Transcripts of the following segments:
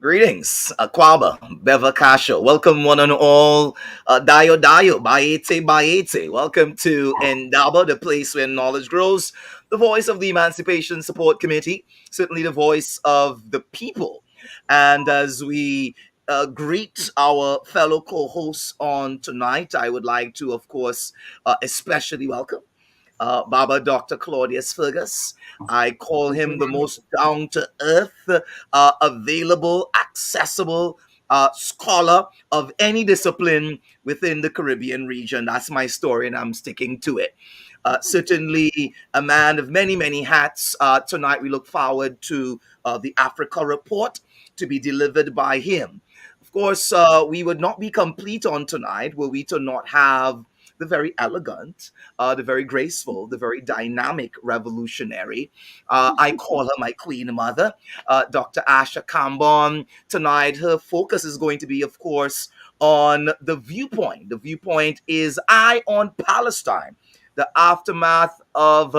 Greetings, Aquaba, Beva Kasha. Welcome, one and all. Dayo Dayo, Bayete Bayete. Welcome to Indaba, the place where knowledge grows. The voice of the Emancipation Support Committee, certainly the voice of the people. And as we greet our fellow co hosts on tonight, I would like to, of course, especially welcome Baba Dr. Claudius Fergus. I call him the most down to earth, available, accessible scholar of any discipline within the Caribbean region. That's my story, and I'm sticking to it. Certainly a man of many, many hats. Tonight, we look forward to the Africa report to be delivered by him. Of course, we would not be complete on tonight were we to not have the very elegant, the very graceful, the very dynamic revolutionary. I call her my queen mother, Dr. Asha Kambon. Tonight, her focus is going to be, of course, on the viewpoint. The viewpoint is Eye on Palestine, the aftermath of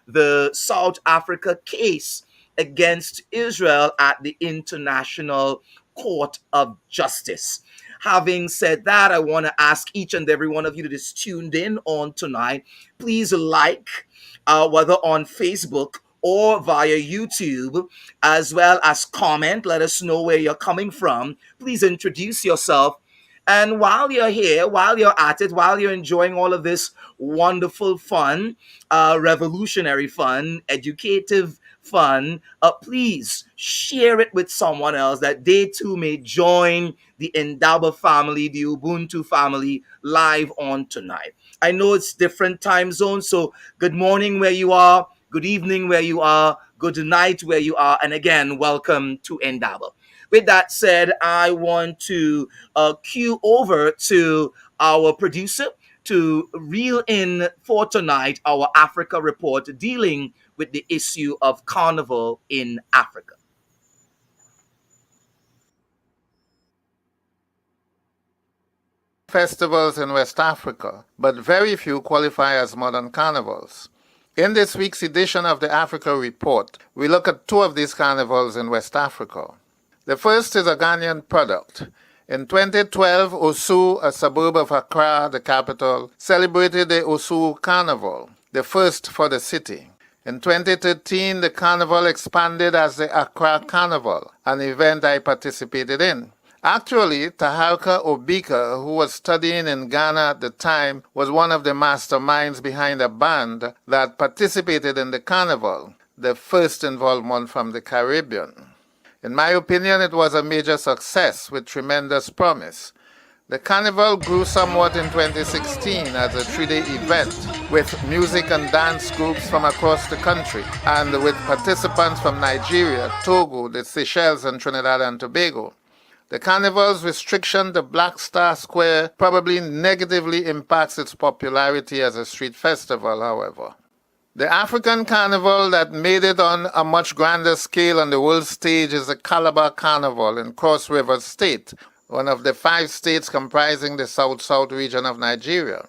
the South Africa case against Israel at the International Court of Justice. Having said that, I want to ask each and every one of you that is tuned in on tonight, please like, whether on Facebook or via YouTube, as well as comment. Let us know where you're coming from. Please introduce yourself. And while you're here, while you're at it, while you're enjoying all of this wonderful fun, revolutionary fun, educative fun, please share it with someone else that they too may join the Indaba family, the Ubuntu family, live on tonight. I know it's different time zones, so good morning where you are, good evening where you are, good night where you are, and again, welcome to Indaba. With that said, I want to cue over to our producer to reel in for tonight our Africa report dealing with the issue of carnival in Africa. Festivals in West Africa, but very few qualify as modern carnivals. In this week's edition of the Africa Report, we look at two of these carnivals in West Africa. The first is a Ghanaian product. In 2012, Osu, a suburb of Accra, the capital, celebrated the Osu Carnival, the first for the city. In 2013, the carnival expanded as the Accra Carnival, an event I participated in. Actually, Taharka Obika, who was studying in Ghana at the time, was one of the masterminds behind a band that participated in the carnival, the first involvement from the Caribbean. In my opinion, it was a major success with tremendous promise. The carnival grew somewhat in 2016 as a 3-day event with music and dance groups from across the country and with participants from Nigeria, Togo, the Seychelles, and Trinidad and Tobago. The carnival's restriction to Black Star Square probably negatively impacts its popularity as a street festival, however. The African carnival that made it on a much grander scale on the world stage is the Calabar Carnival in Cross River State, one of the 5 states comprising the South-South region of Nigeria.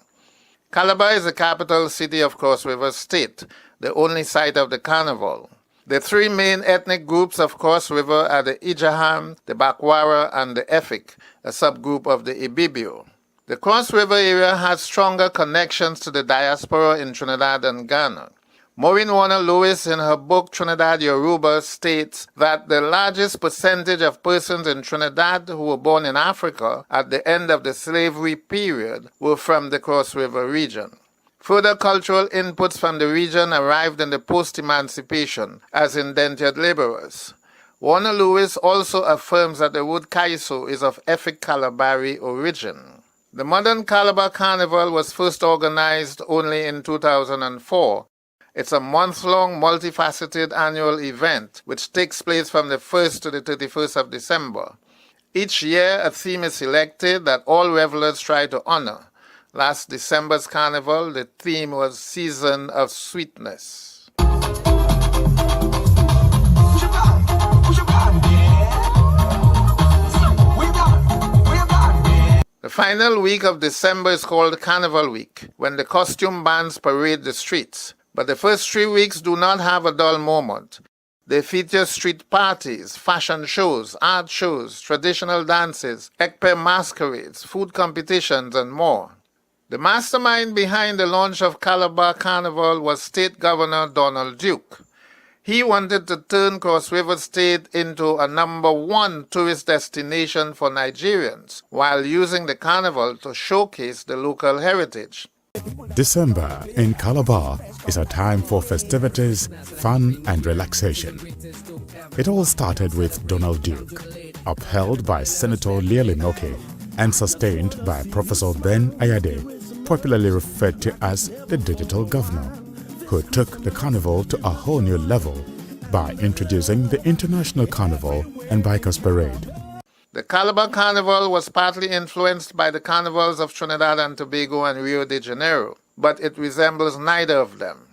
Calabar is the capital city of Cross River State, the only site of the carnival. The 3 main ethnic groups of Cross River are the Ijaham, the Bakwara, and the Efik, a subgroup of the Ibibio. The Cross River area has stronger connections to the diaspora in Trinidad and Ghana. Maureen Warner Lewis, in her book Trinidad Yoruba, states that the largest percentage of persons in Trinidad who were born in Africa at the end of the slavery period were from the Cross River region. Further cultural inputs from the region arrived in the post-emancipation as indentured laborers. Warner Lewis also affirms that the word Kaiso is of Efik Calabari origin. The modern Calabar Carnival was first organized only in 2004. It's a month-long, multifaceted annual event which takes place from the 1st to the 31st of December. Each year, a theme is selected that all revelers try to honor. Last December's carnival, the theme was Season of Sweetness. The final week of December is called Carnival Week, when the costume bands parade the streets. But the first 3 weeks do not have a dull moment. They feature street parties, fashion shows, art shows, traditional dances, ekpe masquerades, food competitions, and more. The mastermind behind the launch of Calabar Carnival was State Governor Donald Duke. He wanted to turn Cross River State into a #1 tourist destination for Nigerians while using the carnival to showcase the local heritage. December in Calabar is a time for festivities, fun and relaxation. It all started with Donald Duke, upheld by Senator Learley Noke and sustained by Professor Ben Ayade, popularly referred to as the Digital Governor, who took the carnival to a whole new level by introducing the International Carnival and Bikers Parade. The Calabar Carnival was partly influenced by the carnivals of Trinidad and Tobago and Rio de Janeiro, but it resembles neither of them.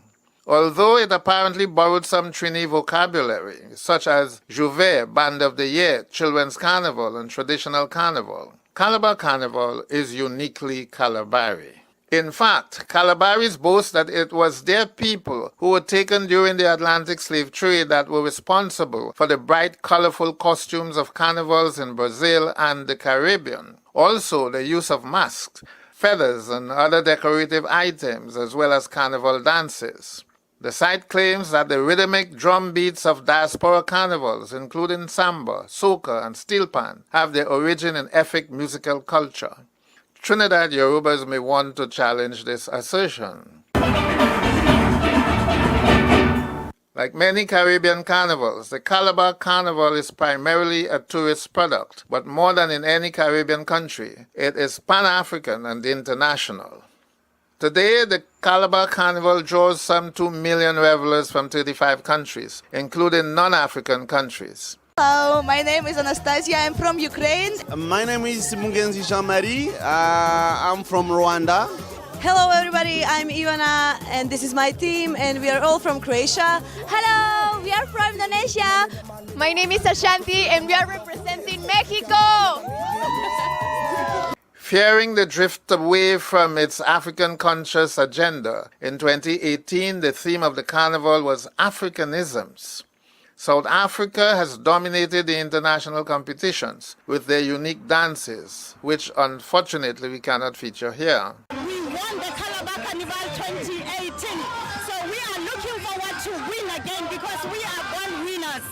Although it apparently borrowed some Trini vocabulary, such as Jouvet, Band of the Year, Children's Carnival, and Traditional Carnival, Calabar Carnival is uniquely Calabari. In fact, Calabaris boast that it was their people who were taken during the Atlantic slave trade that were responsible for the bright, colorful costumes of carnivals in Brazil and the Caribbean. Also, the use of masks, feathers, and other decorative items, as well as carnival dances. The site claims that the rhythmic drum beats of diaspora carnivals, including samba, soca, and steel pan, have their origin in Efik musical culture. Trinidad Yorubas may want to challenge this assertion. Like many Caribbean carnivals, the Calabar Carnival is primarily a tourist product, but more than in any Caribbean country, it is Pan-African and international. Today, the Calabar Carnival draws some 2 million revelers from 35 countries, including non-African countries. Hello, my name is Anastasia. I'm from Ukraine. My name is Mugenzi Jean-Marie. I'm from Rwanda. Hello, everybody. I'm Ivana, and this is my team, and we are all from Croatia. Hello, we are from Indonesia. My name is Ashanti, and we are representing Mexico. Fearing the drift away from its African conscious agenda, in 2018 the theme of the carnival was Africanisms. South Africa has dominated the international competitions with their unique dances, which unfortunately we cannot feature here. We won the Calabar Carnival 2018, so we are looking forward to win again because we are born winners.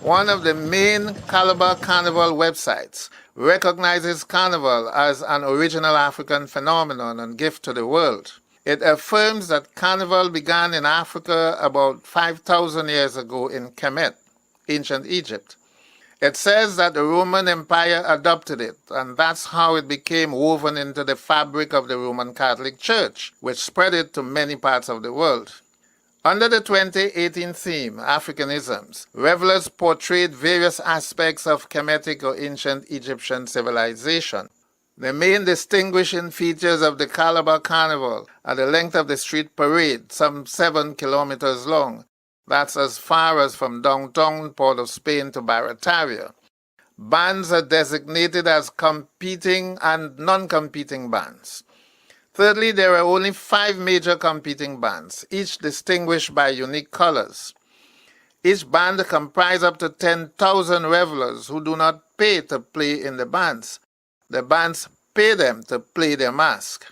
One of the main Calabar Carnival websites recognizes Carnival as an original African phenomenon and gift to the world. It affirms that Carnival began in Africa about 5,000 years ago in Kemet, ancient Egypt. It says that the Roman Empire adopted it, and that's how it became woven into the fabric of the Roman Catholic Church, which spread it to many parts of the world. Under the 2018 theme, Africanisms, revelers portrayed various aspects of Kemetic or ancient Egyptian civilization. The main distinguishing features of the Calabar Carnival are the length of the street parade, some 7 kilometers long. That's as far as from downtown Port of Spain to Barataria. Bands are designated as competing and non-competing bands. Thirdly, there are only 5 major competing bands, each distinguished by unique colors. Each band comprises up to 10,000 revelers who do not pay to play in the bands. The bands pay them to play their mask.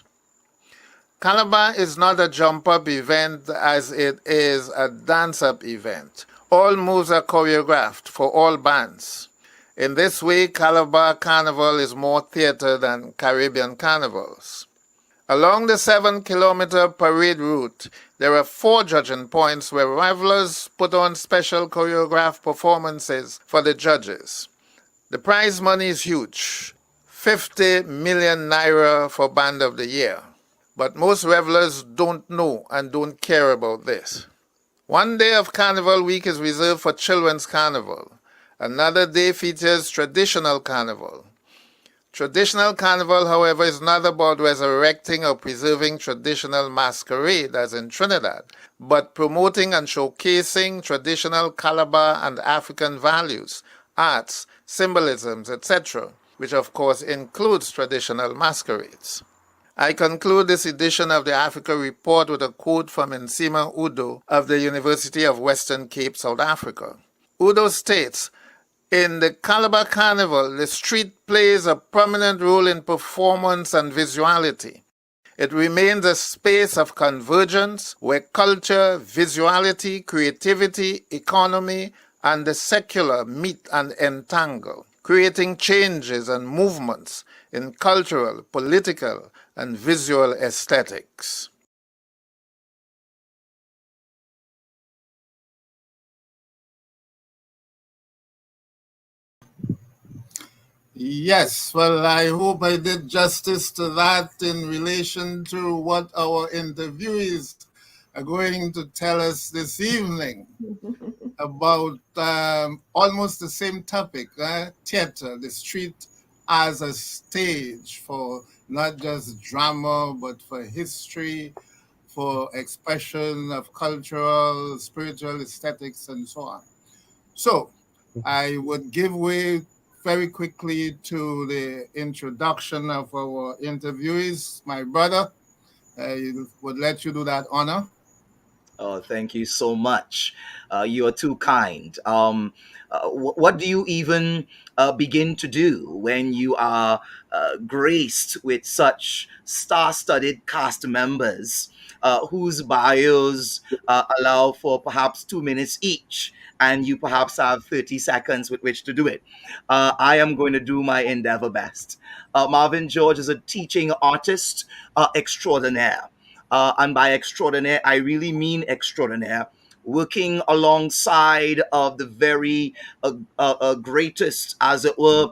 Calabar is not a jump-up event as it is a dance-up event. All moves are choreographed for all bands. In this way, Calabar Carnival is more theater than Caribbean carnivals. Along the 7-kilometer parade route, there are 4 judging points where revelers put on special choreographed performances for the judges. The prize money is huge. 50 million naira for Band of the Year. But most revelers don't know and don't care about this. One day of Carnival Week is reserved for Children's Carnival. Another day features Traditional Carnival. Traditional Carnival, however, is not about resurrecting or preserving traditional masquerade, as in Trinidad, but promoting and showcasing traditional Calabar and African values, arts, symbolisms, etc., which of course includes traditional masquerades. I conclude this edition of the Africa Report with a quote from Nsima Udo of the University of Western Cape, South Africa. Udo states, in the Calabar Carnival, the street plays a prominent role in performance and visuality. It remains a space of convergence where culture, visuality, creativity, economy, and the secular meet and entangle, creating changes and movements in cultural, political, and visual aesthetics. Yes, well, I hope I did justice to that in relation to what our interviewees are going to tell us this evening about almost the same topic, theater, the street as a stage for not just drama, but for history, for expression of cultural, spiritual aesthetics, and so on. So I would give way very quickly to the introduction of our interviewees. My brother, I would let you do that honor. Oh, thank you so much. You are too kind. What do you even begin to do when you are graced with such star studded cast members whose bios allow for perhaps 2 minutes each? And you perhaps have 30 seconds with which to do it. I am going to do my endeavor best. Marvin George is a teaching artist extraordinaire. And by extraordinaire, I really mean extraordinaire. Working alongside of the very greatest, as it were,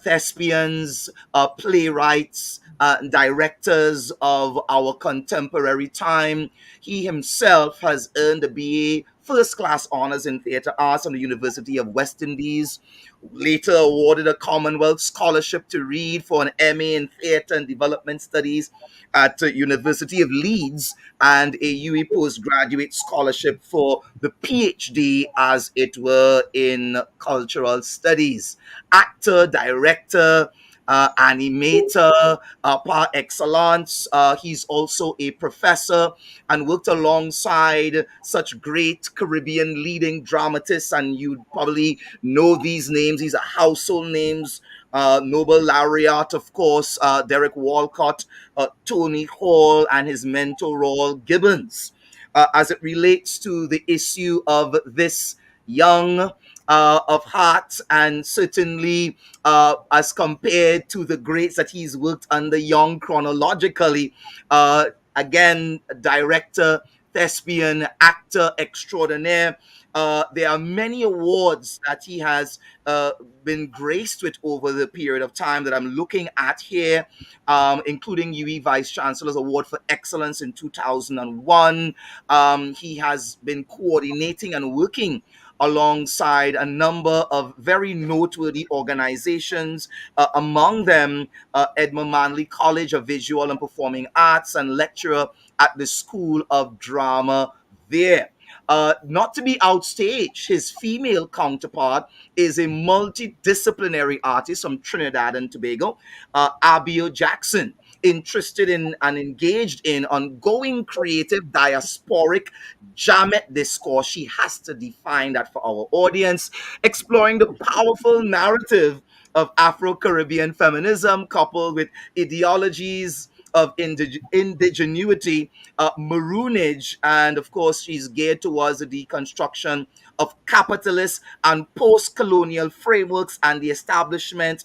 thespians, playwrights, directors of our contemporary time. He himself has earned a BA first class honors in theatre arts from the University of West Indies, later awarded a Commonwealth scholarship to read for an MA in theatre and development studies at the University of Leeds, and a UE postgraduate scholarship for the PhD, as it were, in cultural studies. Actor, director, animator par excellence. He's also a professor and worked alongside such great Caribbean leading dramatists, and you'd probably know these names. These are household names. Nobel laureate, of course, Derek Walcott, Tony Hall, and his mentor, Royal Gibbons. As it relates to the issue of this young of heart, and certainly as compared to the greats that he's worked under young chronologically, again, director, thespian, actor extraordinaire. There are many awards that he has been graced with over the period of time that I'm looking at here, including UE Vice Chancellor's Award for Excellence in 2001. He has been coordinating and working alongside a number of very noteworthy organizations, among them Edmund Manley College of Visual and Performing Arts, and lecturer at the School of Drama there. Not to be outstaged, his female counterpart is a multidisciplinary artist from Trinidad and Tobago, Abeo Jackson, interested in and engaged in ongoing creative diasporic Jamet discourse. She has to define that for our audience, exploring the powerful narrative of Afro-Caribbean feminism coupled with ideologies of indigenuity, maroonage, and of course, she's geared towards the deconstruction of capitalist and post-colonial frameworks and the establishment,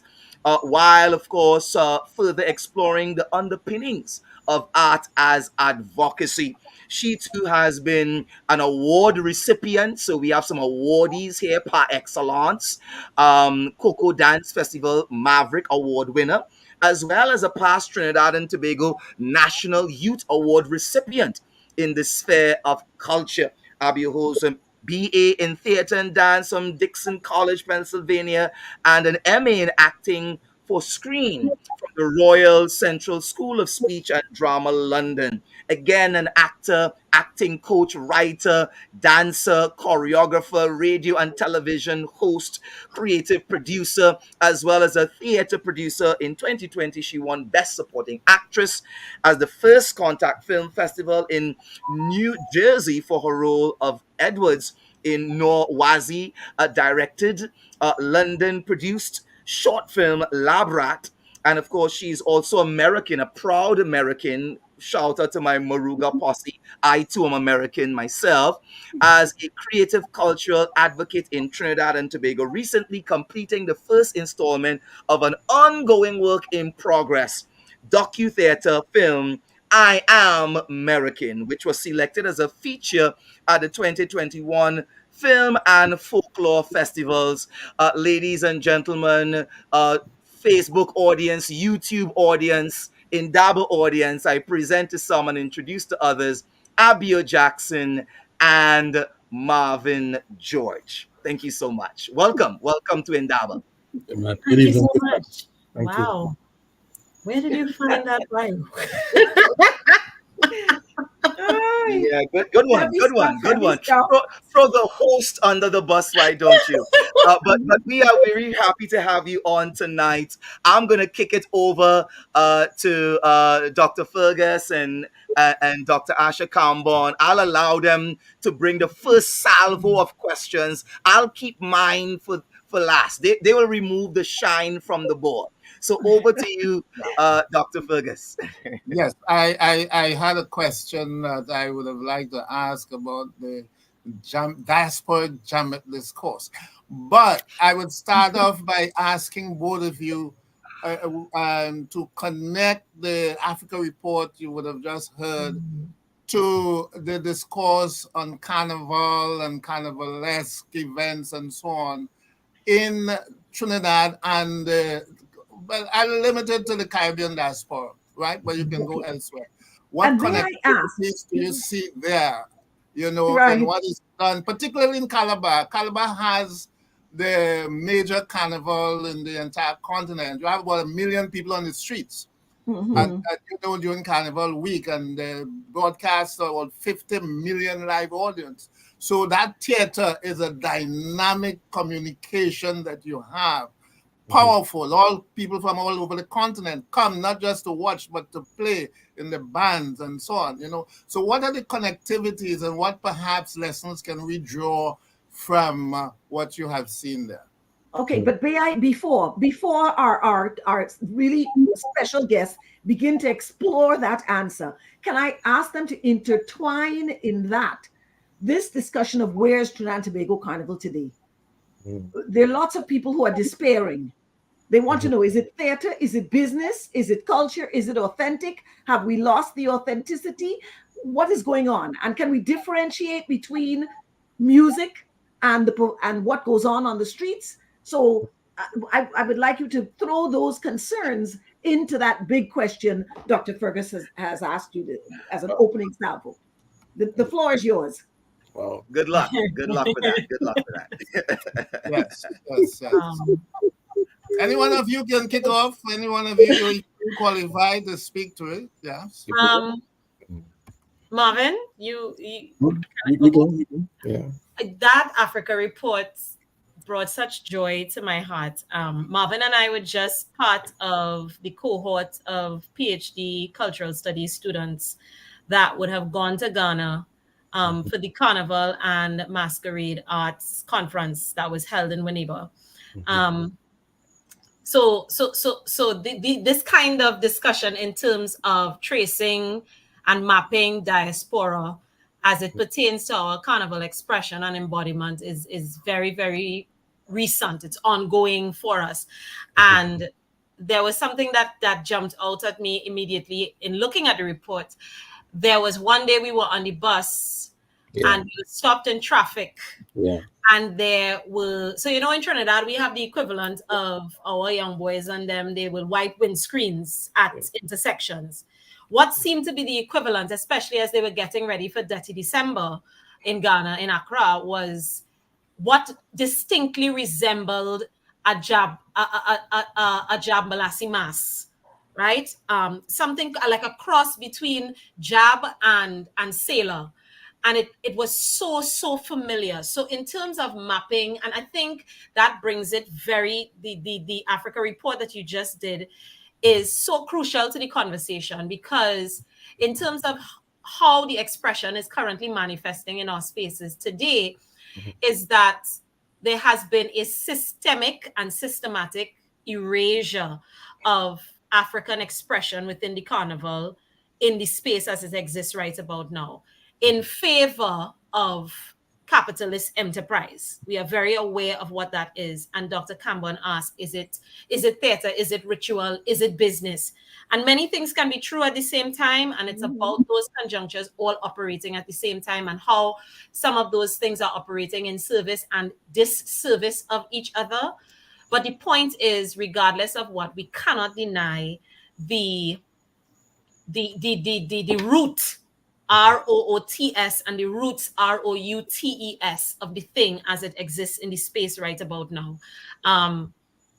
while of course further exploring the underpinnings of art as advocacy. She too has been an award recipient, so we have some awardees here par excellence. Coco Dance Festival Maverick Award winner, as well as a past Trinidad and Tobago National Youth Award recipient in the sphere of culture. Abby holds a BA in theater and dance from Dixon College, Pennsylvania, and an MA in acting for Screen from the Royal Central School of Speech and Drama, London. Again, an actor, acting coach, writer, dancer, choreographer, radio and television host, creative producer, as well as a theater producer. In 2020, she won Best Supporting Actress as the First Contact Film Festival in New Jersey for her role of Edwards in Noor Wazi, directed, London produced short film Labrat. And of course, she's also American, a proud American. Shout out to my Maruga posse. I too am American myself. As a creative cultural advocate in Trinidad and Tobago, recently completing the first installment of an ongoing work in progress docu-theater film I Am American, which was selected as a feature at the 2021 Film and Folklore Festivals. Ladies and gentlemen, Facebook audience, YouTube audience, Indaba audience, I present to some and introduce to others Abeo Jackson and Marvin George. Thank you so much. Welcome. Welcome to Indaba. Thank you so much. Wow. Where did you find that bio? Yeah, good one. Throw the host under the bus, why don't you? But we are very happy to have you on tonight. I'm gonna kick it over to Dr. Fergus and Dr. Asha Kambon. I'll allow them to bring the first salvo of questions. I'll keep mine for last. They will remove the shine from the board. So over to you, Dr. Fergus. Yes, I had a question that I would have liked to ask about the diasporic Jamet discourse. But I would start off by asking both of you to connect the Africa report you would have just heard to the discourse on carnival and carnivalesque events and so on in Trinidad and well, I'm limited to the Caribbean diaspora, right? But you can go elsewhere. What connectivities do you see there? You know, and what is done, particularly in Calabar. Calabar has the major carnival in the entire continent. You have about 1 million people on the streets. And you know, during Carnival Week, and the broadcasts about 50 million live audience. So that theater is a dynamic communication that you have. Powerful. All people from all over the continent come not just to watch, but to play in the bands and so on. You know. So what are the connectivities and what perhaps lessons can we draw from what you have seen there? Okay, but may I, before our really special guests begin to explore that answer, can I ask them to intertwine in that this discussion of where's Trinidad and Tobago Carnival today? There are lots of people who are despairing. They want to know, is it theater? Is it business? Is it culture? Is it authentic? Have we lost the authenticity? What is going on? And can we differentiate between music and what goes on the streets? So I would like you to throw those concerns into that big question Dr. Fergus has asked you as an opening sample. The floor is yours. Well, good luck. Good luck with that. Good luck with that. Yes. Any one of you can kick off. Any one of you are qualified to speak to it. Yes. Marvin, you yeah. That Africa report brought such joy to my heart. Marvin and I were just part of the cohort of PhD cultural studies students that would have gone to Ghana for the Carnival and Masquerade Arts Conference that was held in Winneba. So this kind of discussion in terms of tracing and mapping diaspora as it pertains to our carnival expression and embodiment is very, very recent. It's ongoing for us. And there was something that jumped out at me immediately in looking at the report. There was one day we were on the bus and we were stopped in traffic. And there were, so, you know, in Trinidad, we have the equivalent of our young boys and them, they will wipe windscreens at intersections. What seemed to be the equivalent, especially as they were getting ready for Dirty December in Ghana, in Accra, was what distinctly resembled a Jab Malasi Mas, right? Something like a cross between Jab and Sailor. And it was so familiar. So in terms of mapping, and I think that brings it the Africa report that you just did is so crucial to the conversation, because in terms of how the expression is currently manifesting in our spaces today, is that there has been a systemic and systematic erasure of African expression within the carnival in the space as it exists right about now, in favor of capitalist enterprise. We are very aware of what that is. And Dr. Kambon asked, is it theater? Is it ritual? Is it business? And many things can be true at the same time. And it's about those conjunctures all operating at the same time, and how some of those things are operating in service and disservice of each other. But the point is, regardless of what, we cannot deny the root ROOTS and the roots ROUTES of the thing as it exists in the space right about now.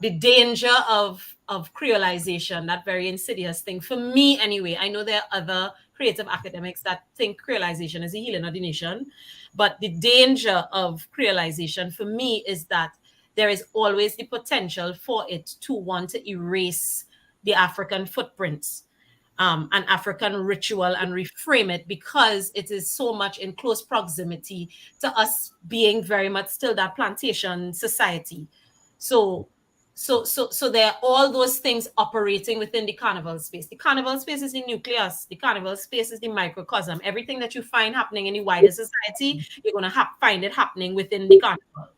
The danger of creolization, that very insidious thing, for me anyway. I know there are other creative academics that think creolization is the healing of the nation, but the danger of creolization for me is that there is always the potential for it to want to erase the African footprints, an African ritual, and reframe it, because it is so much in close proximity to us being very much still that plantation society. So there are all those things operating within the carnival space. The carnival space is the nucleus. The carnival space is the microcosm. Everything that you find happening in the wider society, you're going to find it happening within the carnival,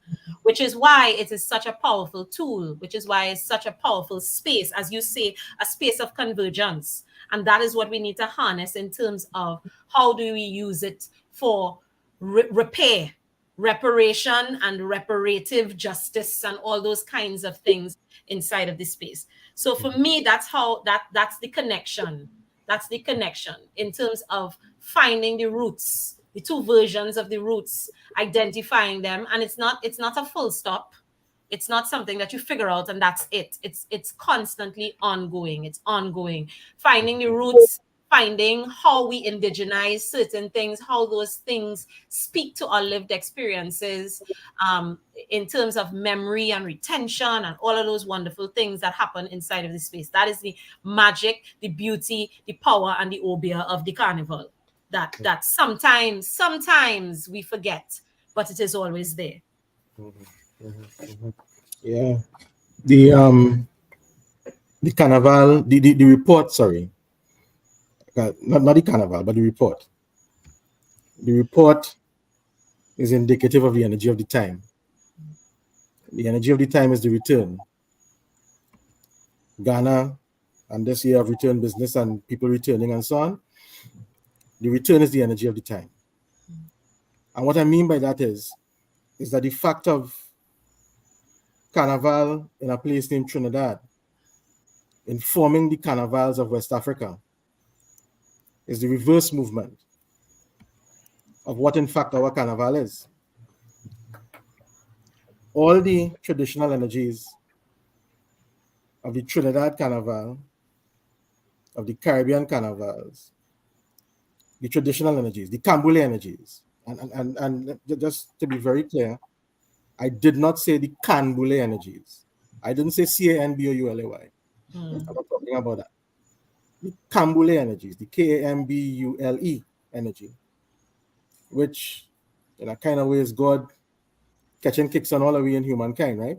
which is why it is such a powerful tool, which is why it's such a powerful space, as you say, a space of convergence. And that is what we need to harness in terms of how do we use it for repair, reparation, and reparative justice, and all those kinds of things inside of this space. So for me, that's the connection. That's the connection in terms of finding the roots, the two versions of the roots, identifying them. And it's not a full stop. It's not something that you figure out and that's it. It's constantly ongoing. It's ongoing. Finding the roots, finding how we indigenize certain things, how those things speak to our lived experiences, in terms of memory and retention and all of those wonderful things that happen inside of this space. That is the magic, the beauty, the power, and the obia of the carnival. That sometimes we forget, but it is always there. Yeah, the carnival, the report. Sorry, not the carnival, but the report. The report is indicative of the energy of the time. The energy of the time is the return. Ghana, and this year of return business and people returning and so on. The return is the energy of the time. And what I mean by that is that the fact of carnival in a place named Trinidad informing the carnivals of West Africa is the reverse movement of what in fact our carnival is. All the traditional energies of the Trinidad carnival, of the Caribbean carnivals, the traditional energies, the Kambule energies, and just to be very clear, I did not say the Kambule energies. I didn't say Camboulay. I'm not talking about that. The Kambule energies, the Kambule energy, which in a kind of way is God catching kicks on all of we in humankind, right?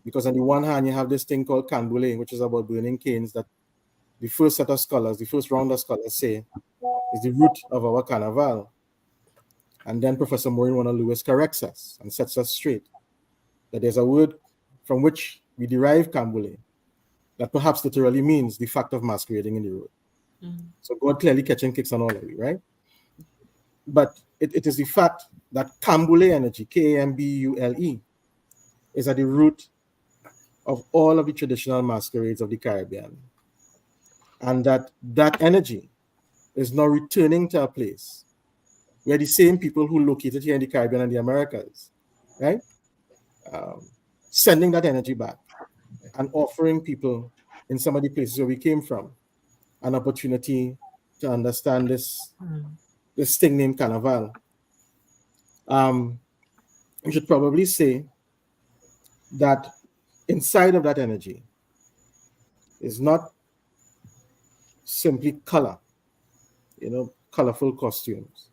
Because on the one hand, you have this thing called Kambule, which is about burning canes, that the first set of scholars, the first round of scholars say is the root of our carnival. And then Professor Maureen Warner Lewis corrects us and sets us straight that there's a word from which we derive Kambule that perhaps literally means the fact of masquerading in the road. So God clearly catching kicks on all of you, right? But it is the fact that Kambule energy, Kambule, is at the root of all of the traditional masquerades of the Caribbean. And that energy is now returning to a place where the same people who located here in the Caribbean and the Americas, right? sending that energy back and offering people in some of the places where we came from an opportunity to understand this thing named Carnival. We should probably say that inside of that energy is not simply color, colorful costumes,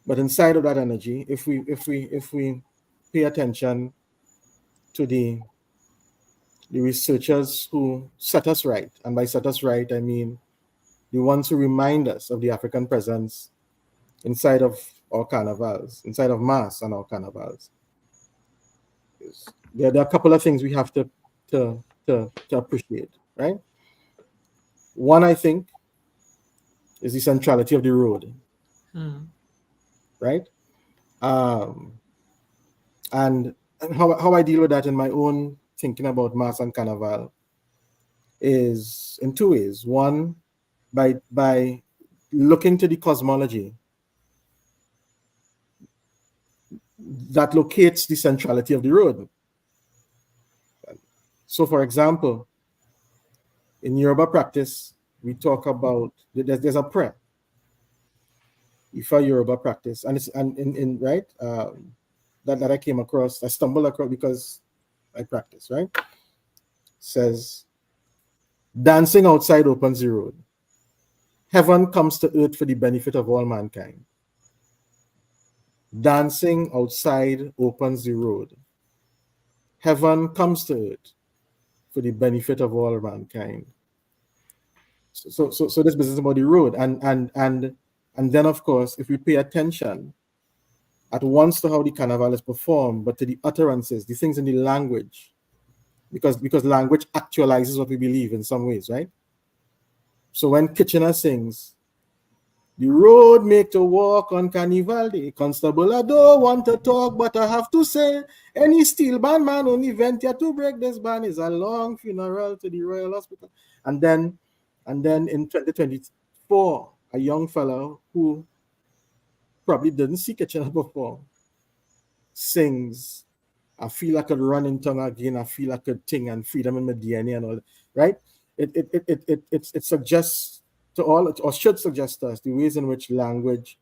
but inside of that energy, if we pay attention to the researchers who set us right, and by set us right, I mean the ones who remind us of the African presence inside of our carnivals, inside of mass and our carnivals. There are a couple of things we have to appreciate, right? One, I think, is the centrality of the road, right? And how I deal with that in my own thinking about mass and carnival is in two ways. One, by looking to the cosmology that locates the centrality of the road. So, for example, in Yoruba practice, we talk about there's a prayer. Ifa Yoruba practice, and it's in right that I came across, I stumbled across because I practice, right? Says, dancing outside opens the road. Heaven comes to earth for the benefit of all mankind. Dancing outside opens the road. Heaven comes to earth for the benefit of all mankind. So this business about the road, and then of course, if we pay attention at once to how the carnival is performed, but to the utterances, the things in the language, because language actualizes what we believe in some ways, right? So when Kitchener sings, the road make to walk on Carnival Day, Constable, I don't want to talk, but I have to say, any steel band man only vent here to break this band is a long funeral to the Royal Hospital. And then in 2024, a young fellow who probably didn't see Kitchener before sings, I feel I could run in tongue again, I feel I could ting and freedom in my DNA and all that, right? It suggests to all, or should suggest to us, the ways in which language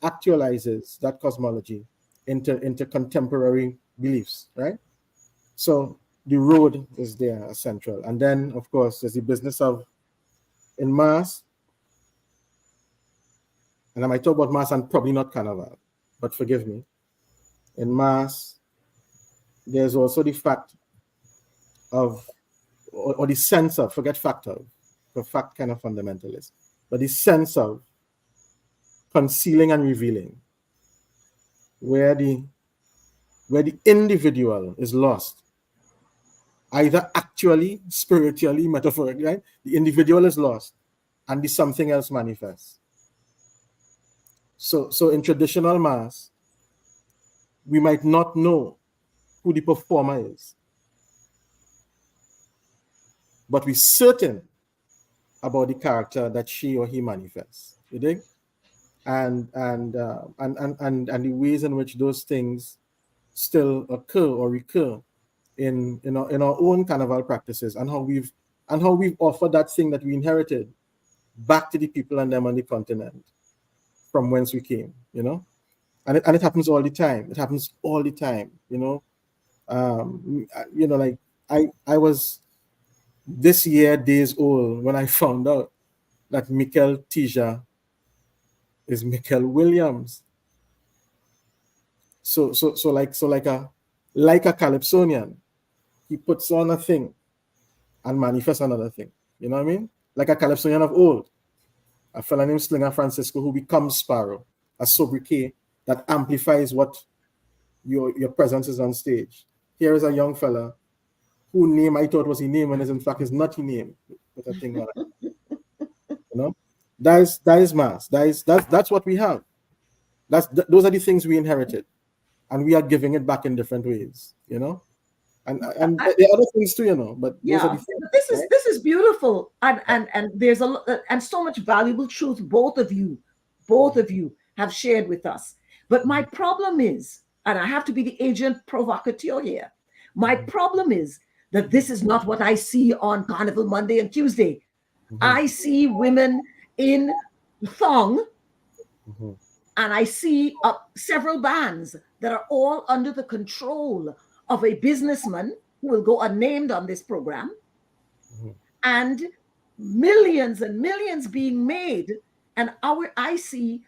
actualizes that cosmology into contemporary beliefs, right? So the road is there as central. And then, of course, there's the business of, in mass, and I might talk about mass and probably not carnival, but forgive me. In mass, there's also the fact of, or the sense of, forget fact of, the fact kind of fundamentalist, but the sense of concealing and revealing, where the individual is lost, either actually, spiritually, metaphorically, right? The individual is lost, and the something else manifests. So in traditional mass, we might not know who the performer is, but we're certain about the character that she or he manifests. You dig? And the ways in which those things still occur or recur in our own carnival practices, and how we've offered that thing that we inherited back to the people and them on the continent from whence we came, and it happens all the time. It happens all the time, like I was this year days old when I found out that Mikel Tija is Mikel Williams. So like a Calypsonian, he puts on a thing and manifests another thing. You know what I mean? Like a Calypsonian of old, a fellow named Slinger Francisco who becomes Sparrow, a sobriquet that amplifies what your presence is on stage. Here is a young fella whose name I thought was his name, and is in fact is not his name. With a thing like that. That is mass. That's what we have. Those are the things we inherited, and we are giving it back in different ways. And there are other things too, but those are the things, but this is beautiful, and there's and so much valuable truth both of you have shared with us. But my problem is, and I have to be the agent provocateur here, My problem is that this is not what I see on Carnival Monday and Tuesday. I see women in thong, and I see several bands that are all under the control of a businessman who will go unnamed on this program, and millions and millions being made. And I see,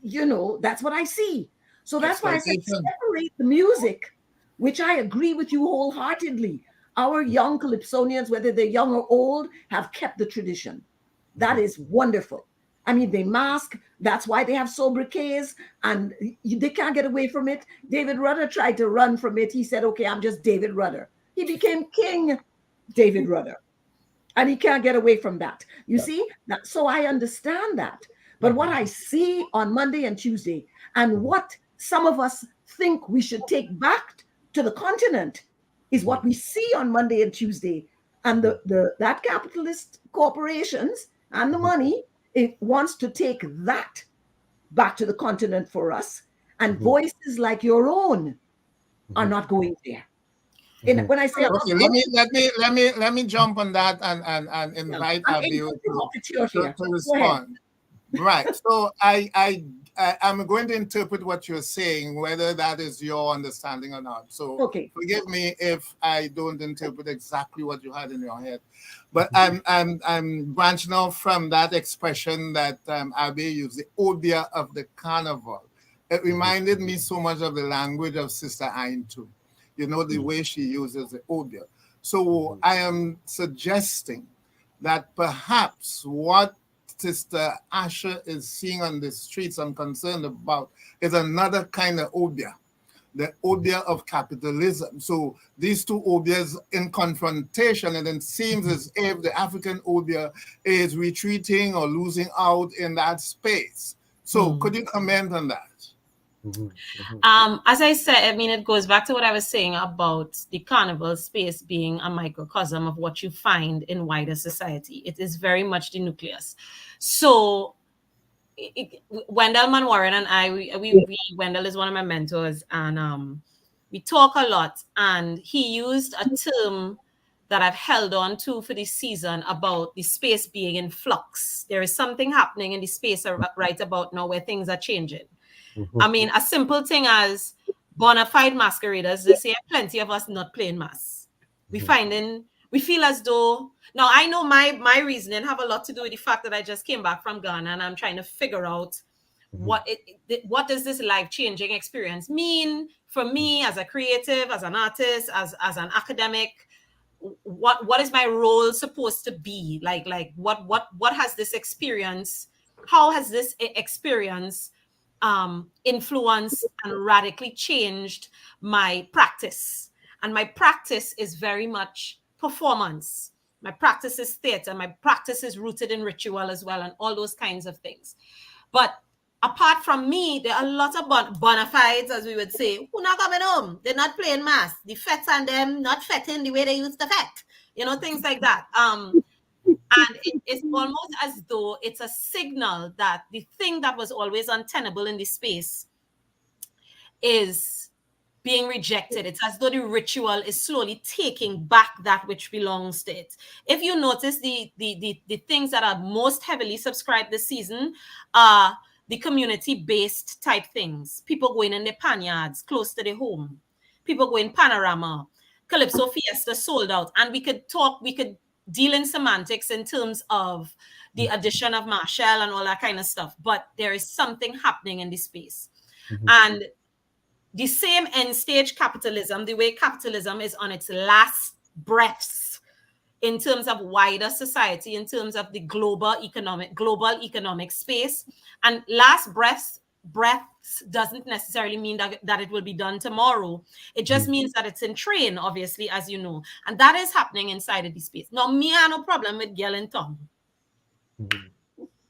that's what I see. So that's why I said separate the music, which I agree with you wholeheartedly. Our young Calypsonians, whether they're young or old, have kept the tradition. That is wonderful. I mean, they mask. That's why they have sobriquets, and they can't get away from it. David Rudder tried to run from it. He said, okay, I'm just David Rudder. He became King David Rudder, and he can't get away from that. You see? So I understand that. But what I see on Monday and Tuesday, and what some of us think we should take back to the continent, is what we see on Monday and Tuesday. And that capitalist corporations and the money, it wants to take that back to the continent for us. And voices like your own are not going there. When I say let me jump on that and invite Abeo to respond. Right. So I'm going to interpret what you're saying, whether that is your understanding or not. So forgive me if I don't interpret exactly what you had in your head. But I'm branching off from that expression that Abeo used, the obia of the carnival. It reminded me so much of the language of Sister Ain too. The way she uses the obia. So I am suggesting that perhaps what Sister Asher is seeing on the streets and concerned about is another kind of obia, the obia of capitalism. So these two obias in confrontation, and it seems as if the African obia is retreating or losing out in that space. So could you comment on that? As I said, I mean, it goes back to what I was saying about the carnival space being a microcosm of what you find in wider society. It is very much the nucleus. So Wendell Manwaran and I, Wendell is one of my mentors, and we talk a lot. And he used a term that I've held on to for this season about the space being in flux. There is something happening in the space right about now where things are changing. I mean, a simple thing as bona fide masqueraders, they say plenty of us not playing mass. We feel as though, now I know my reasoning have a lot to do with the fact that I just came back from Ghana and I'm trying to figure out what does this life-changing experience mean for me as a creative, as an artist, as an academic. What is my role supposed to be? Like what has this experience, how has this experience influenced and radically changed my practice? And my practice is very much performance. My practice is theater. My practice is rooted in ritual as well, and all those kinds of things. But apart from me, there are a lot of bona fides, as we would say, who not coming home. They're not playing mass. The fets and them not fetting the way they used to fet. Things like that. And it's almost as though it's a signal that the thing that was always untenable in this space is being rejected. It's as though the ritual is slowly taking back that which belongs to it. If you notice, the things that are most heavily subscribed this season are the community-based type things. People going in their panyards close to their home. People going panorama. Calypso Fiesta sold out. And we could deal in semantics in terms of the addition of Marshall and all that kind of stuff. But there is something happening in this space. And the same end stage capitalism, the way capitalism is on its last breaths in terms of wider society, in terms of the global economic space. And last breaths doesn't necessarily mean that it will be done tomorrow. It just means that it's in train, obviously, as you know. And that is happening inside of the space. Now, me, I have no problem with girl and tongue.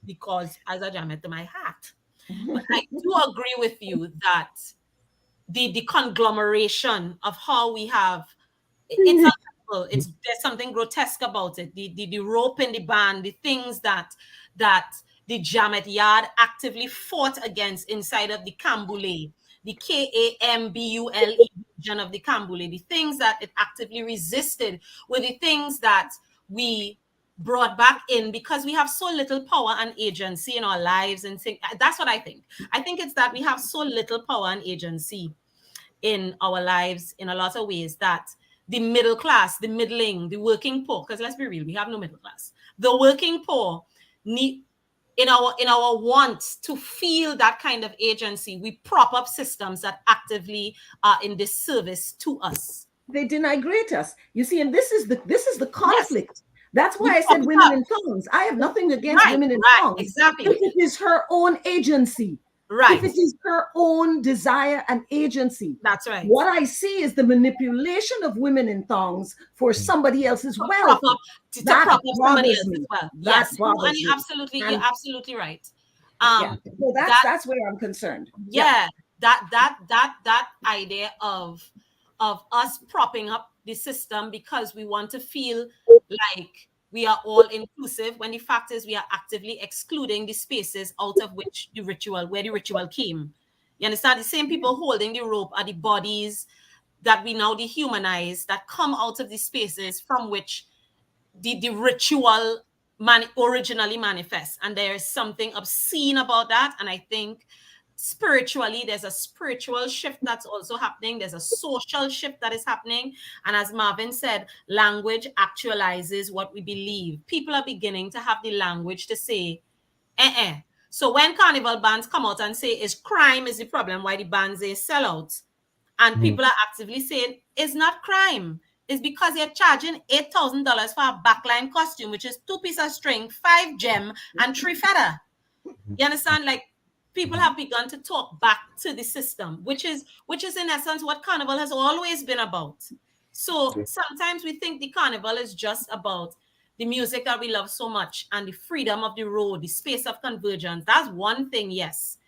Because as I jam it to my heart. But I do agree with you that the conglomeration of how we have, there's something grotesque about it. The rope in the band, the things that the Jamet Yard actively fought against inside of the Kambule, the Kambule origin of the Kambule, the things that it actively resisted were the things that we brought back in because we have so little power and agency in our lives. And that's what I think. I think it's that we have so little power and agency in our lives in a lot of ways that the middle class, the middling, the working poor, because let's be real, we have no middle class. The working poor need, in our want to feel that kind of agency, we prop up systems that actively are in disservice to us. They denigrate us. You see, and this is the conflict. Yes. That's why I said women in tongues. I have nothing against women in tongues. Exactly. If it is her own agency. Right. If it is her own desire and agency. That's right. What I see is the manipulation of women in thongs for somebody else's wealth. To prop up somebody else as well. Yes. And you're absolutely right. So that's where I'm concerned. Yeah. That idea of us propping up the system because we want to feel like we are all inclusive, when the fact is we are actively excluding the spaces out of which where the ritual came. You understand? The same people holding the rope are the bodies that we now dehumanize, that come out of the spaces from which the ritual originally manifests. And there is something obscene about that. And I think spiritually, there's a spiritual shift that's also happening. There's a social shift that is happening. And as Marvin said, language actualizes what we believe. People are beginning to have the language to say, So when carnival bands come out and say is crime is the problem, why the bands they sell out, and people are actively saying it's not crime. It's because they're charging $8,000 for a backline costume, which is 2 pieces of string, 5 gem, and 3 feather. You understand? Like, people have begun to talk back to the system, which is in essence what carnival has always been about. So sometimes we think the carnival is just about the music that we love so much and the freedom of the road, the space of convergence. That's one thing, yes.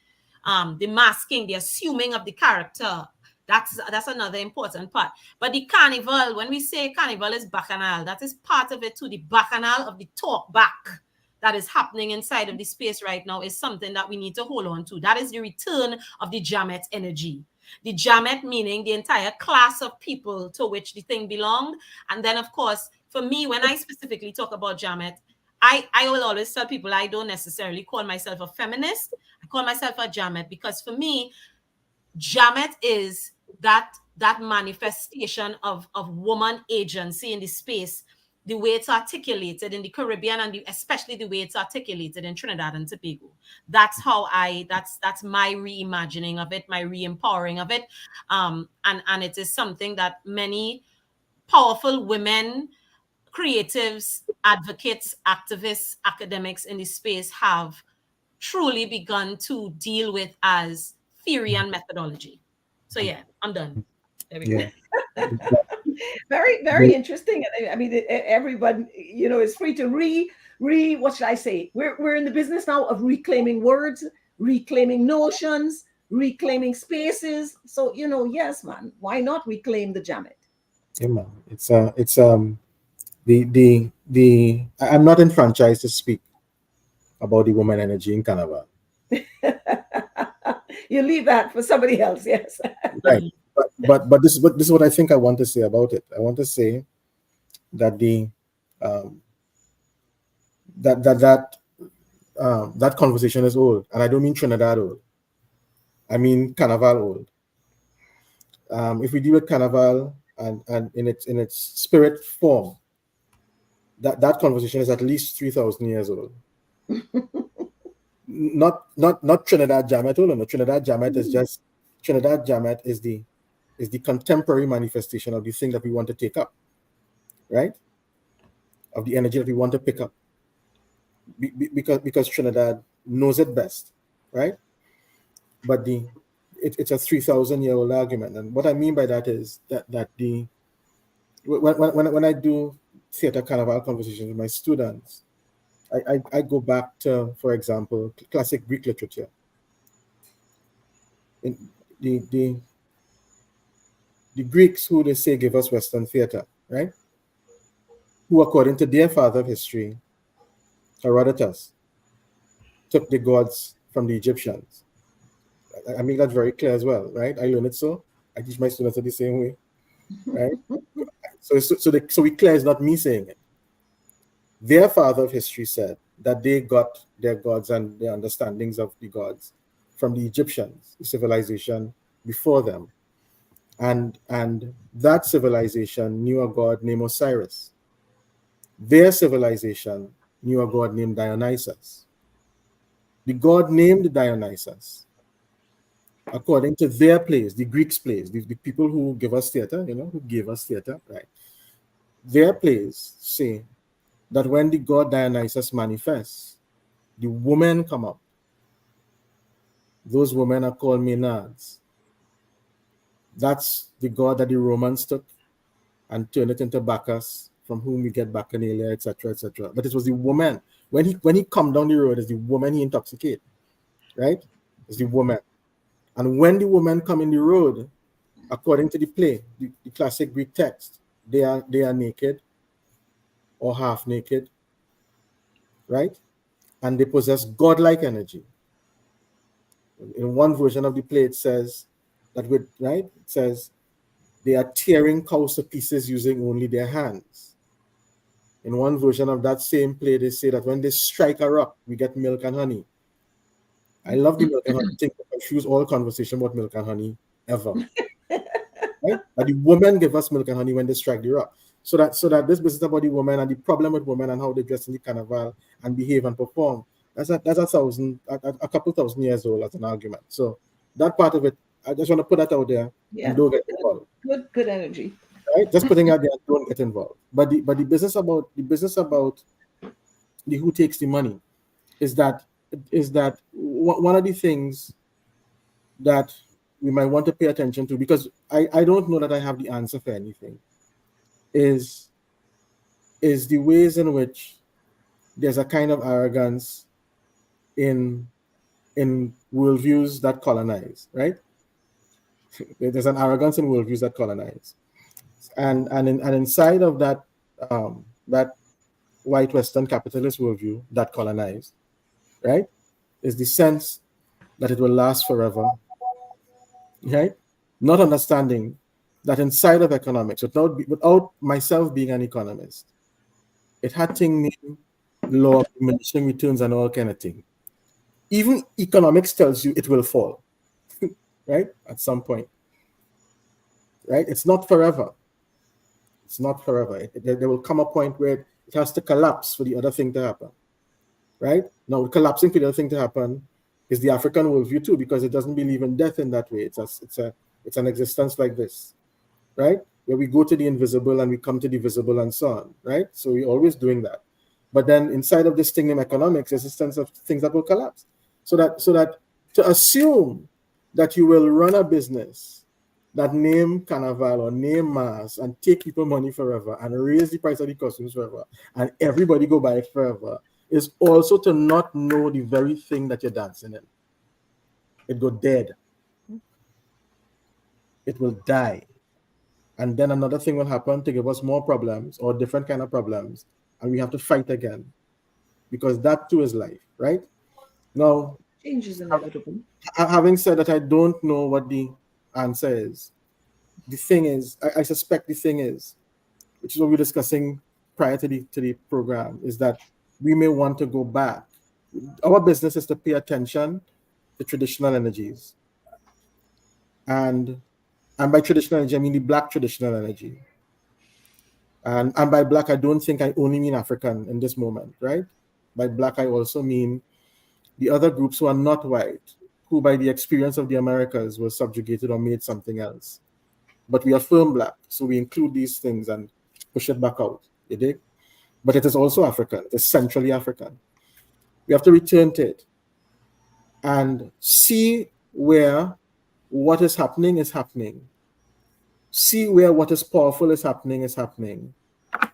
The masking, the assuming of the character, that's another important part. But the carnival, when we say carnival is bacchanal, that is part of it too. The bacchanal of the talk back that is happening inside of the space right now is something that we need to hold on to. That is the return of the Jamet energy. The Jamet meaning the entire class of people to which the thing belonged. And then, of course, for me, when I specifically talk about Jamet, I will always tell people I don't necessarily call myself a feminist. I call myself a Jamet because for me, Jamet is that manifestation of woman agency in the space, the way it's articulated in the Caribbean and especially the way it's articulated in Trinidad and Tobago. That's how that's my reimagining of it, my re-empowering of it. And it is something that many powerful women, creatives, advocates, activists, academics in this space have truly begun to deal with as theory and methodology. So yeah, I'm done. There we go. Very, very interesting. I mean, everyone, is free to what should I say? We're in the business now of reclaiming words, reclaiming notions, reclaiming spaces. So, yes, man, why not reclaim the Jamet? Yeah, man. It's I'm not enfranchised to speak about the woman energy in Carnival. You leave that for somebody else, yes. Right. But this is what I think I want to say about it. I want to say that that conversation is old, and I don't mean Trinidad old. I mean Carnival old. If we deal with Carnival and in its spirit form, that conversation is at least 3,000 years old. Not Trinidad Jamet. No, Trinidad Jamet is just Trinidad Jamet is the contemporary manifestation of the thing that we want to take up, right? Of the energy that we want to pick up, because Trinidad knows it best, right? But it's a 3,000-year-old argument, and what I mean by that is that when I do theater carnival conversations with my students, I go back to, for example, classic Greek literature. In the Greeks, who they say give us Western theater, right? Who, according to their father of history, Herodotus, took the gods from the Egyptians. I make that very clear as well, right? I learned it so. I teach my students the same way, right? So we clear it's not me saying it. Their father of history said that they got their gods and their understandings of the gods from the Egyptians, the civilization before them. And that civilization knew a god named Osiris. Their civilization knew a god named Dionysus. The god named Dionysus, according to their plays, the Greeks' plays, the people who give us theater, who gave us theater, right? Their plays say that when the god Dionysus manifests, the women come up. Those women are called Maenads. That's the god that the Romans took and turned it into Bacchus, from whom we get Bacchanalia, etc., etc. But it was the woman. When he come down the road, it's the woman he intoxicate, right? It's the woman. And when the women come in the road, according to the play, the classic Greek text, they are naked or half naked, right? And they possess godlike energy. In one version of the play, it says that it says they are tearing cows to pieces using only their hands. In one version of that same play, they say that when they strike a rock, we get milk and honey. I love the milk and honey thing. I confuse all conversation about milk and honey ever. Right? But the women give us milk and honey when they strike the rock. So that this business about the women and the problem with women and how they dress in the carnival and behave and perform, that's a couple thousand years old as an argument. So that part of it, I just want to put that out there and don't get involved. Good energy. Right? Just putting out there and don't get involved. But the business about the who takes the money is that one of the things that we might want to pay attention to, because I don't know that I have the answer for anything, is the ways in which there's a kind of arrogance in worldviews that colonize, right? There's an arrogance in worldviews that colonize. And inside of that that white Western capitalist worldview that colonized, right, is the sense that it will last forever, right? Not understanding that inside of economics, without myself being an economist, it had thing named law of diminishing returns and all kind of thing. Even economics tells you it will fall, right? At some point, right? It's not forever. It's not forever. There will come a point where it has to collapse for the other thing to happen, right? Now, collapsing for the other thing to happen is the African worldview too, because it doesn't believe in death in that way. It's an existence like this, right? Where we go to the invisible and we come to the visible and so on, right? So we're always doing that. But then inside of this thing in economics, there's a sense of things that will collapse. So that to assume that you will run a business that name Carnival or name Mass and take people money forever and raise the price of the costumes forever and everybody go buy it forever is also to not know the very thing that you're dancing in. It go dead. It will die. And then another thing will happen to give us more problems or different kind of problems. And we have to fight again. Because that too is life, right? Now, change is inevitable. Having said that, I don't know what the answer is. The thing is, I suspect the thing is, which is what we were discussing prior to the program, is that we may want to go back. Our business is to pay attention to traditional energies. And by traditional energy, I mean the Black traditional energy. And by Black, I don't think I only mean African in this moment, right? By Black, I also mean the other groups who are not white, who by the experience of the Americas were subjugated or made something else. But we affirm Black, so we include these things and push it back out, you dig? But it is also African, it is centrally African. We have to return to it and see where what is happening is happening. See where what is powerful is happening,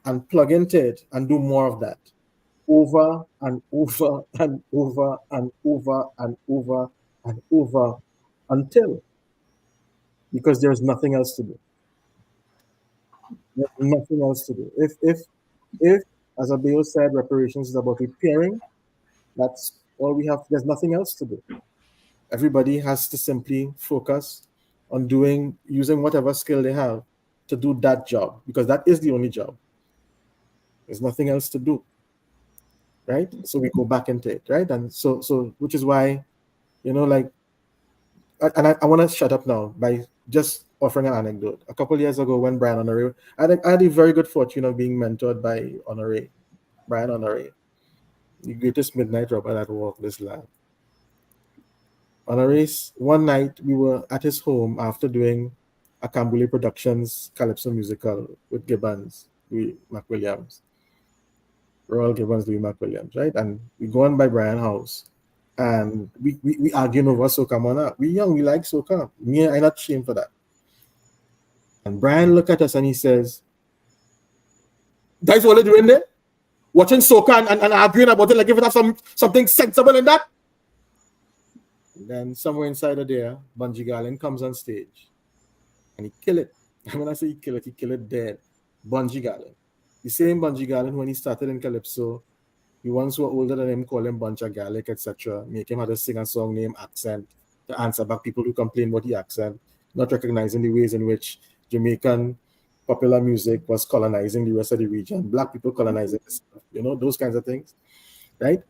and plug into it and do more of that over and over and over and over and over and over until, because there's nothing else to do. There's nothing else to do. If as Abeo said, reparations is about repairing, that's all we have. There's nothing else to do. Everybody has to simply focus on using whatever skill they have to do that job, because that is the only job. There's nothing else to do, right? So we go back into it, right? And so which is why, like, and I want to shut up now by just offering an anecdote. A couple of years ago, when Brian Honore, I had a very good fortune of being mentored by Brian Honore, the greatest midnight robber that walked this land. Honore's, one night we were at his home after doing a Kambule Productions Calypso musical with Gibbons, Louis McWilliams. Royal Gibbons, Louis McWilliams, right? And we go on by Brian's house and we arguing over soca, man. We young, we like soca. Me, I'm not ashamed for that. And Brian look at us and he says, "Guys, what are you doing there? Watching soca and arguing about it, like if it have something sensible in that?" And then somewhere inside of there, Bunji Garlin comes on stage and he kill it. And when I say he kill it dead. Bunji Garlin. The same Bunji Garlin, when he started in Calypso, the ones who are older than him call him Bunch of Garlic, etc. Make him have to sing a song named Accent to answer back people who complain about the accent, not recognizing the ways in which Jamaican popular music was colonizing the rest of the region, Black people colonizing, those kinds of things, right?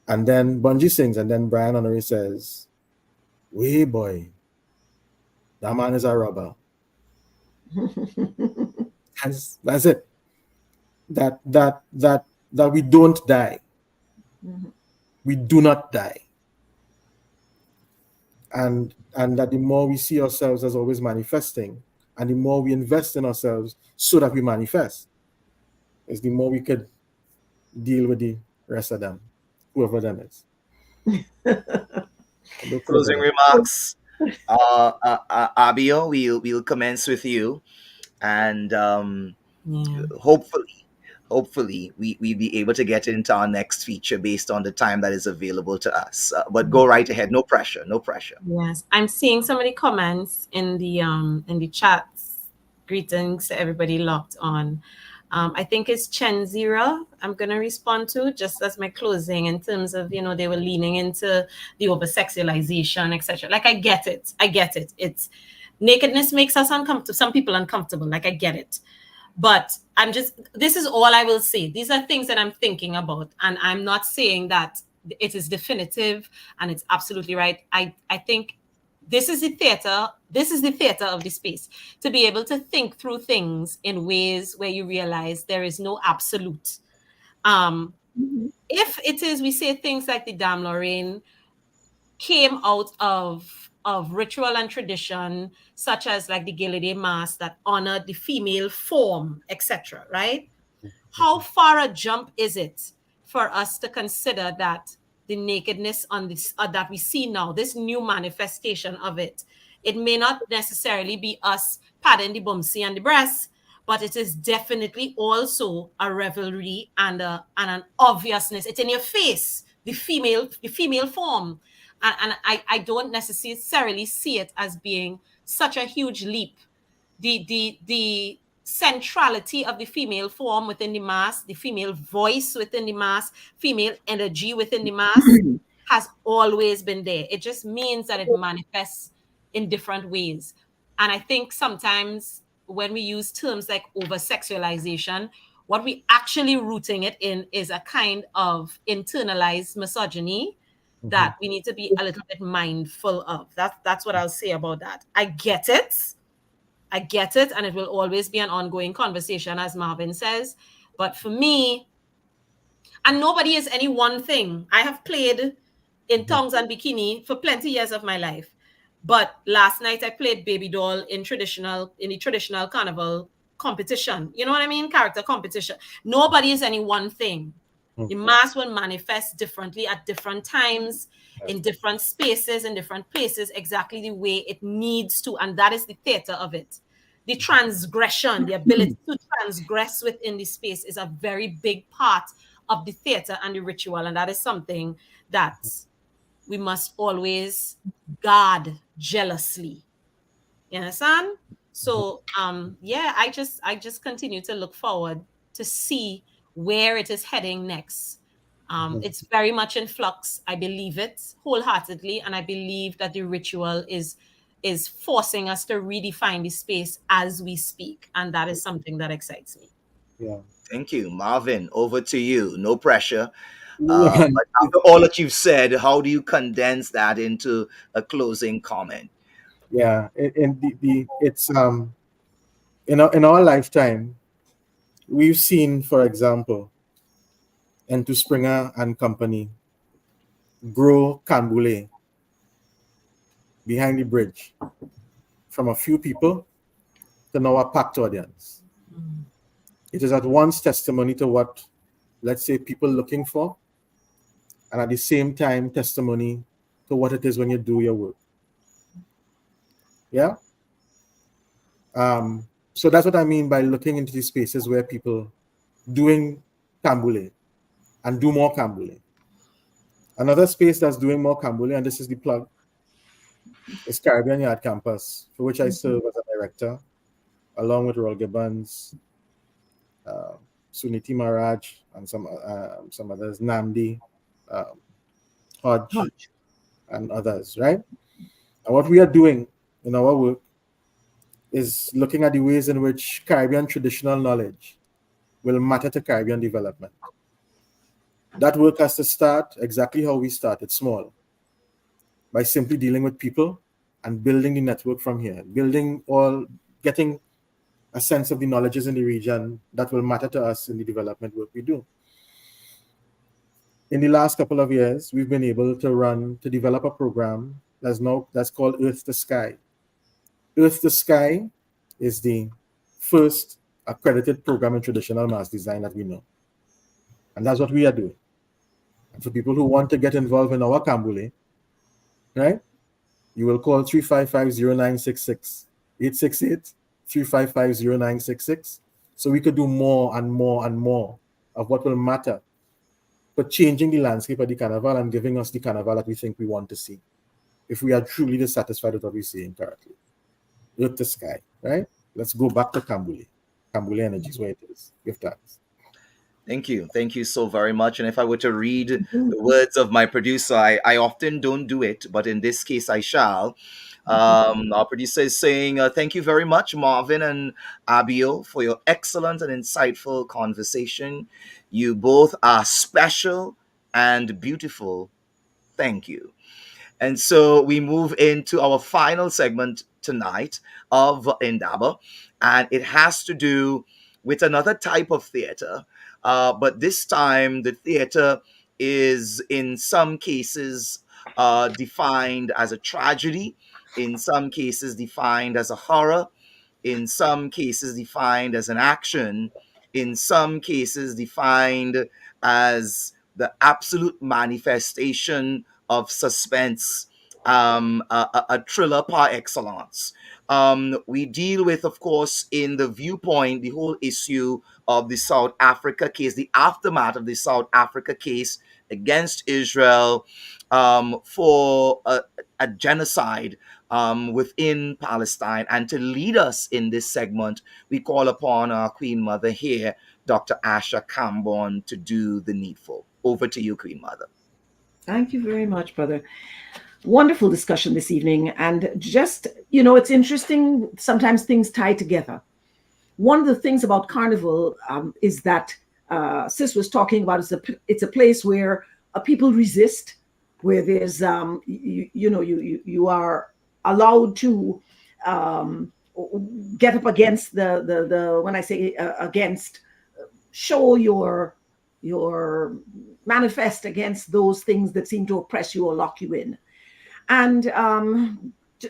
And then Bunji sings, and then Brian Honore says, "Way boy, that man is a robber." That's it. That we don't die. Mm-hmm. We do not die. And that the more we see ourselves as always manifesting, and the more we invest in ourselves so that we manifest, is the more we could deal with the rest of them, whoever them is. Closing remarks. Abeo, we'll commence with you, and hopefully we be able to get into our next feature based on the time that is available to us. But go right ahead. No pressure. Yes, I'm seeing so many comments in the chats. Greetings to everybody locked on. I think it's Chen Zero I'm going to respond to just as my closing, in terms of, they were leaning into the over-sexualization, etc. Like, I get it. It's nakedness makes us uncomfortable. Some people uncomfortable. Like, I get it. But this is all I will say. These are things that I'm thinking about. And I'm not saying that it is definitive and it's absolutely right. I think this is the theater. This is the theater of the space, to be able to think through things in ways where you realize there is no absolute. If it is, we say things like the Dame Lorraine came out of ritual and tradition, such as like the Gilede Mass that honored the female form, etc., right? How far a jump is it for us to consider that the nakedness on this that we see now, this new manifestation of it may not necessarily be us padding the bumsy and the breasts, but it is definitely also a revelry and an obviousness. It's in your face, the female form. And I don't necessarily see it as being such a huge leap. The centrality of the female form within the mass, the female voice within the mass, female energy within the mass has always been there. It just means that it manifests in different ways. And I think sometimes when we use terms like over-sexualization, what we actually rooting it in is a kind of internalized misogyny that we need to be a little bit mindful of. That's what I'll say about that. I get it, and it will always be an ongoing conversation, as Marvin says. But for me, and nobody is any one thing. I have played in tongs and bikini for plenty years of my life. But last night I played baby doll in the traditional carnival competition. You know what I mean? Character competition. Nobody is any one thing. The mass will manifest differently at different times, in different spaces, in different places, exactly the way it needs to. And that is the theater of it. The transgression, the ability to transgress within the space is a very big part of the theater and the ritual. And that is something that we must always guard jealously. You understand? So, I just continue to look forward to see where it is heading next. It's very much in flux. I believe it wholeheartedly, and I believe that the ritual is is forcing us to redefine the space as we speak. And that is something that excites me. Yeah. Thank you. Marvin, over to you. No pressure. Yeah. But after all that you've said, how do you condense that into a closing comment? Yeah. And it's in our lifetime, we've seen, for example, Entu Springer and company grow Kambule behind the bridge from a few people to now a packed audience. It is at once testimony to what, let's say, people looking for, and at the same time testimony to what it is when you do your work. Yeah. So that's what I mean by looking into these spaces where people doing Kambule and do more Kambule. Another space that's doing more Kambule, and this is the plug, is Caribbean Yard Campus, for which I serve as a director, along with Roll Gibbons, Suniti Maharaj, and some others, Namdi, Hodge, and others, right? And what we are doing in our work is looking at the ways in which Caribbean traditional knowledge will matter to Caribbean development. That work has to start exactly how we started, small, by simply dealing with people and building the network from here, getting a sense of the knowledges in the region that will matter to us in the development work we do. In the last couple of years, we've been able to develop a program that's called Earth to Sky. Earth to Sky is the first accredited program in traditional mass design that we know. And that's what we are doing. And for people who want to get involved in our Kambule, right, you will call 355-0966, 868-355-0966, so we could do more and more and more of what will matter, but changing the landscape of the Carnival and giving us the Carnival that we think we want to see, if we are truly dissatisfied with what we're seeing currently. Earth to Sky, right? Let's go back to Kambule. Kambule Energies, where it is. Give thanks. Thank you. Thank you so very much. And if I were to read the words of my producer, I often don't do it, but in this case I shall. Our producer is saying, thank you very much, Marvin and Abeo, for your excellent and insightful conversation. You both are special and beautiful. Thank you. And so we move into our final segment tonight of Indaba, and it has to do with another type of theater. But this time, the theater is in some cases defined as a tragedy, in some cases defined as a horror, in some cases defined as an action, in some cases defined as the absolute manifestation of suspense, a thriller par excellence. We deal with, of course, in the viewpoint, the whole issue of the South Africa case, the aftermath of the South Africa case against Israel for a genocide within Palestine. And to lead us in this segment, we call upon our Queen Mother here, Dr. Asha Kambon, to do the needful. Over to you, Queen Mother. Thank you very much, brother. Wonderful discussion this evening. And just, it's interesting, sometimes things tie together. One of the things about Carnival is that Sis was talking about, it's a place where people resist, where there's, you are allowed to get up against the when I say against, show your manifest against those things that seem to oppress you or lock you in. And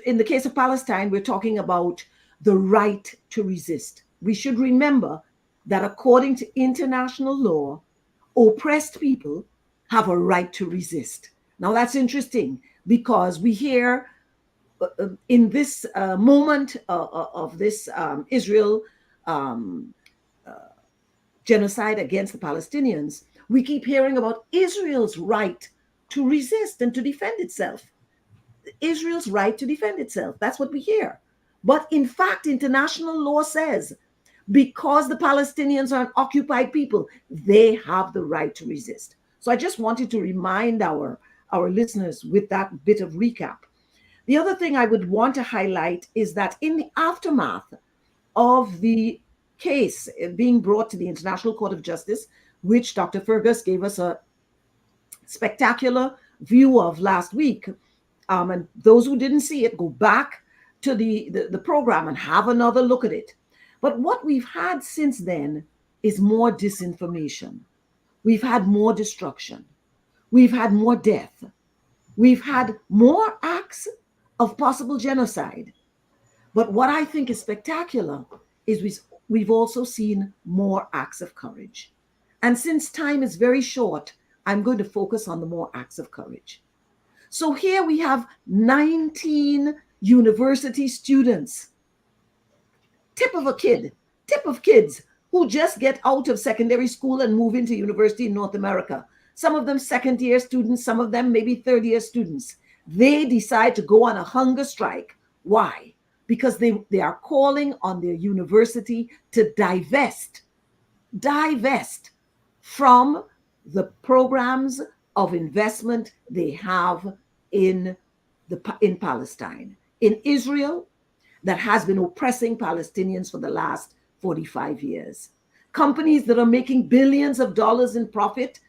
in the case of Palestine, we're talking about the right to resist. We should remember that according to international law, oppressed people have a right to resist. Now that's interesting because we hear in this moment of this Israel genocide against the Palestinians, we keep hearing about Israel's right to resist and to defend itself. Israel's right to defend itself. That's what we hear. But in fact, international law says because the Palestinians are an occupied people, they have the right to resist. So I just wanted to remind our listeners with that bit of recap. The other thing I would want to highlight is that in the aftermath of the case being brought to the International Court of Justice, which Dr. Fergus gave us a spectacular view of last week, and those who didn't see it, go back to the program and have another look at it. But what we've had since then is more disinformation. We've had more destruction. We've had more death. We've had more acts of possible genocide. But what I think is spectacular is we've also seen more acts of courage. And since time is very short, I'm going to focus on the more acts of courage. So here we have 19 university students, tip of kids who just get out of secondary school and move into university in North America. Some of them second-year students, some of them maybe third-year students. They decide to go on a hunger strike. Why? Because they are calling on their university to divest from the programs of investment they have in Palestine, in Israel, that has been oppressing Palestinians for the last 45 years. Companies that are making billions of dollars in profit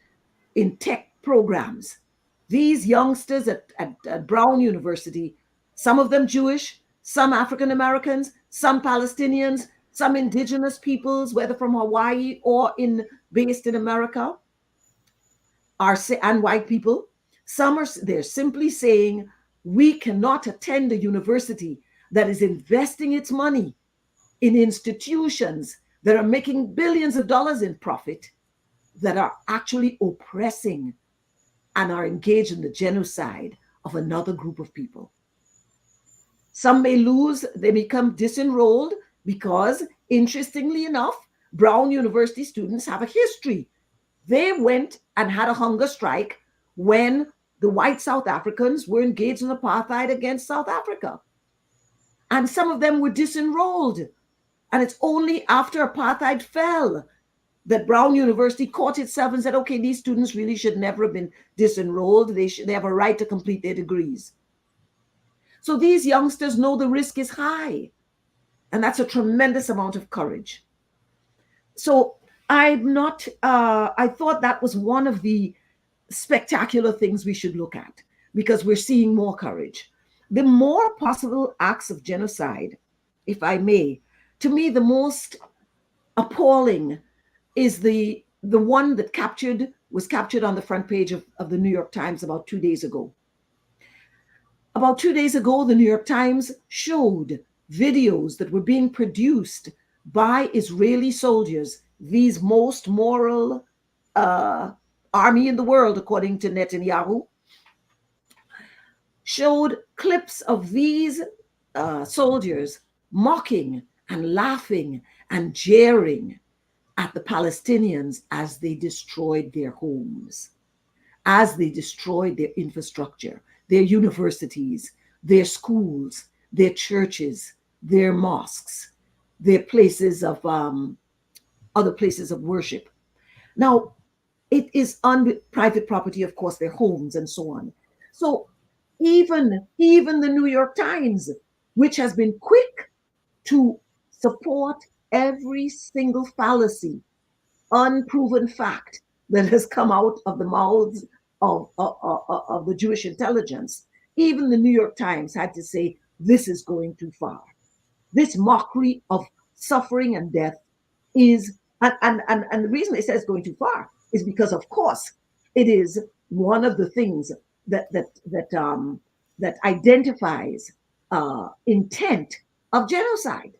in tech programs. These youngsters at Brown University, some of them Jewish, some African Americans, some Palestinians, some indigenous peoples, whether from Hawaii or based in America, and white people. They're simply saying, we cannot attend a university that is investing its money in institutions that are making billions of dollars in profit, that are actually oppressing and are engaged in the genocide of another group of people. Some may lose, they become disenrolled because, interestingly enough, Brown University students have a history. They went and had a hunger strike when the white South Africans were engaged in apartheid against South Africa. And some of them were disenrolled. And it's only after apartheid fell that Brown University caught itself and said, okay, these students really should never have been disenrolled. They have a right to complete their degrees. So these youngsters know the risk is high. And that's a tremendous amount of courage. So I thought that was one of the spectacular things we should look at, because we're seeing more courage. The more possible acts of genocide, if I may, to me, the most appalling is the one that was captured on the front page of the New York Times about 2 days ago. About 2 days ago, the New York Times showed videos that were being produced by Israeli soldiers, these most moral army in the world, according to Netanyahu, showed clips of these soldiers mocking and laughing and jeering at the Palestinians as they destroyed their homes, as they destroyed their infrastructure, their universities, their schools, their churches, their mosques, their places of other places of worship. Now, it is on private property, of course, their homes and so on. So even the New York Times, which has been quick to support every single fallacy, unproven fact that has come out of the mouths of the Jewish intelligence, even the New York Times had to say, this is going too far. This mockery of suffering and death is, and the reason it says going too far is because, of course, it is one of the things that identifies intent of genocide.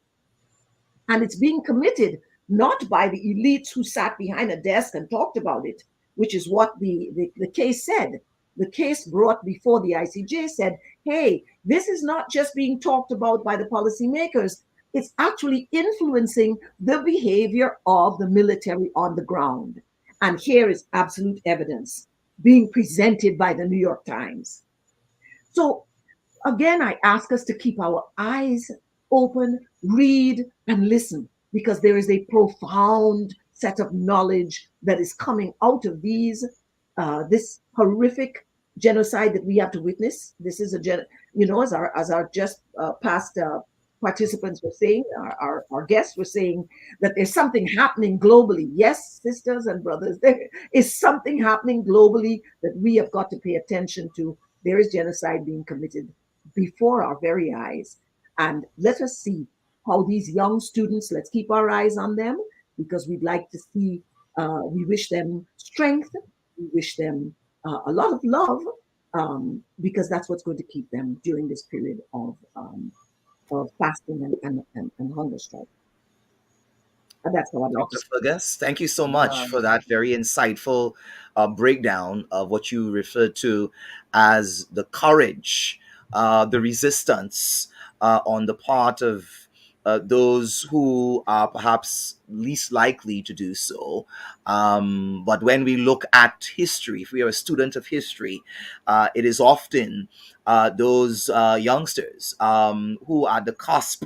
And it's being committed not by the elites who sat behind a desk and talked about it, which is what the case said. The case brought before the ICJ said, hey, this is not just being talked about by the policymakers, it's actually influencing the behavior of the military on the ground. And here is absolute evidence being presented by the New York Times. So again, I ask us to keep our eyes open, read and listen, because there is a profound set of knowledge that is coming out of this horrific genocide that we have to witness. This is as our just past participants were saying, our guests were saying, that there's something happening globally. Yes, sisters and brothers, there is something happening globally that we have got to pay attention to. There is genocide being committed before our very eyes. And let us see how these young students, let's keep our eyes on them, because we'd like to see, we wish them strength, we wish them a lot of love, because that's what's going to keep them during this period of fasting and hunger strike. And that's how I'd like to Dr. Fergus, thank you so much for that very insightful breakdown of what you referred to as the courage, the resistance on the part of those who are perhaps least likely to do so. But when we look at history, if we are a student of history, it is often those youngsters who are the cusp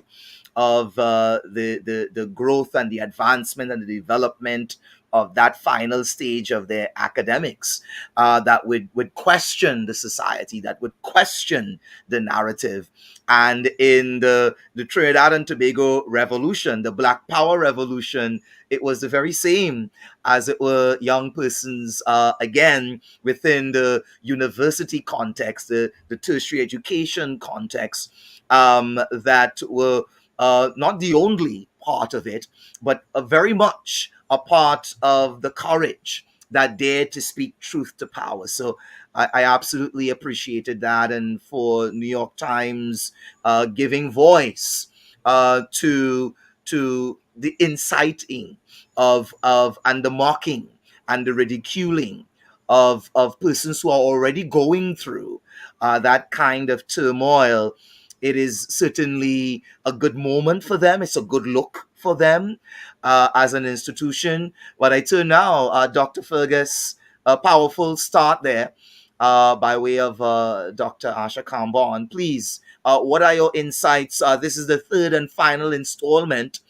of the growth and the advancement and the development of that final stage of their academics, that would question the society, that would question the narrative. And in the Trinidad and Tobago revolution, the Black Power revolution, it was the very same, as it were young persons, again, within the university context, the tertiary education context, that were not the only part of it, but very much a part of the courage that dared to speak truth to power. So I absolutely appreciated that, and for New York Times giving voice to the inciting of and the mocking and the ridiculing of persons who are already going through that kind of turmoil. It is certainly a good moment for them. It's a good look for them as an institution. But I turn now, Dr. Fergus, a powerful start there by way of Dr. Asha Kambon. Please, what are your insights? This is the third and final installment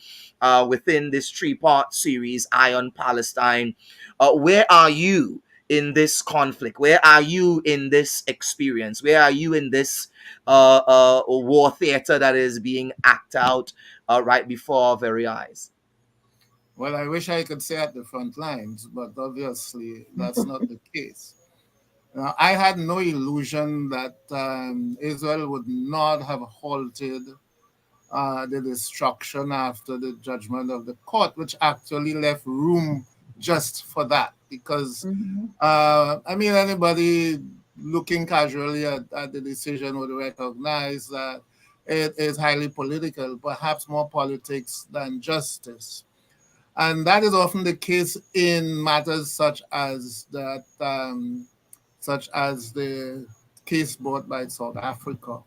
within this three-part series, Eye on Palestine. Where are you in this conflict? Where are you in this experience? Where are you in this war theater that is being acted out right before our very eyes? Well, I wish I could say at the front lines, but obviously that's not the case. Now, I had no illusion that Israel would not have halted the destruction after the judgment of the court, which actually left room just for that. Because, anybody looking casually at the decision would recognize that it is highly political, perhaps more politics than justice. And that is often the case in matters such as that, such as the case brought by South Africa,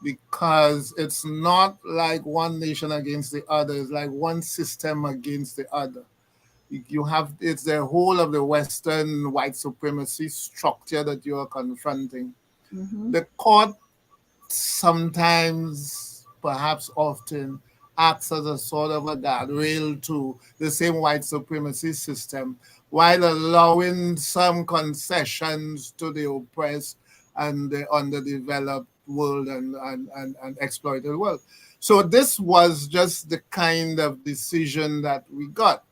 because it's not like one nation against the other; it's like one system against the other. It's the whole of the Western white supremacy structure that you are confronting. The court sometimes, perhaps often, acts as a sort of a guardrail to the same white supremacy system, while allowing some concessions to the oppressed and the underdeveloped world and exploited world. So this was just the kind of decision that we got.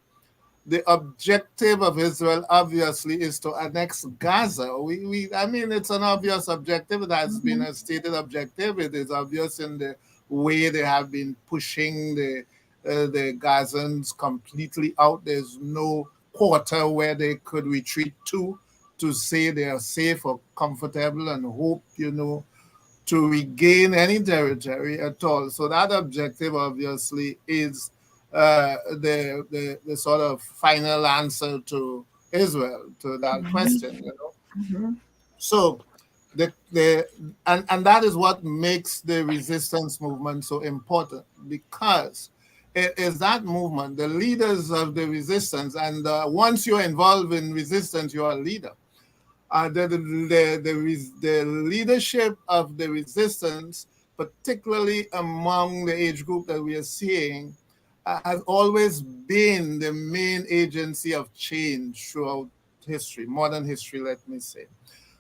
The objective of Israel, obviously, is to annex Gaza. It's an obvious objective. It has been a stated objective. It is obvious in the way they have been pushing the Gazans completely out. There's no quarter where they could retreat to say they are safe or comfortable and hope, to regain any territory at all. So that objective, obviously, is the sort of final answer to Israel to that question, So and that is what makes the resistance movement so important, because it is that movement, the leaders of the resistance, and once you're involved in resistance, you're a leader. The leadership of the resistance, particularly among the age group that we are seeing, has always been the main agency of change throughout history, modern history, let me say.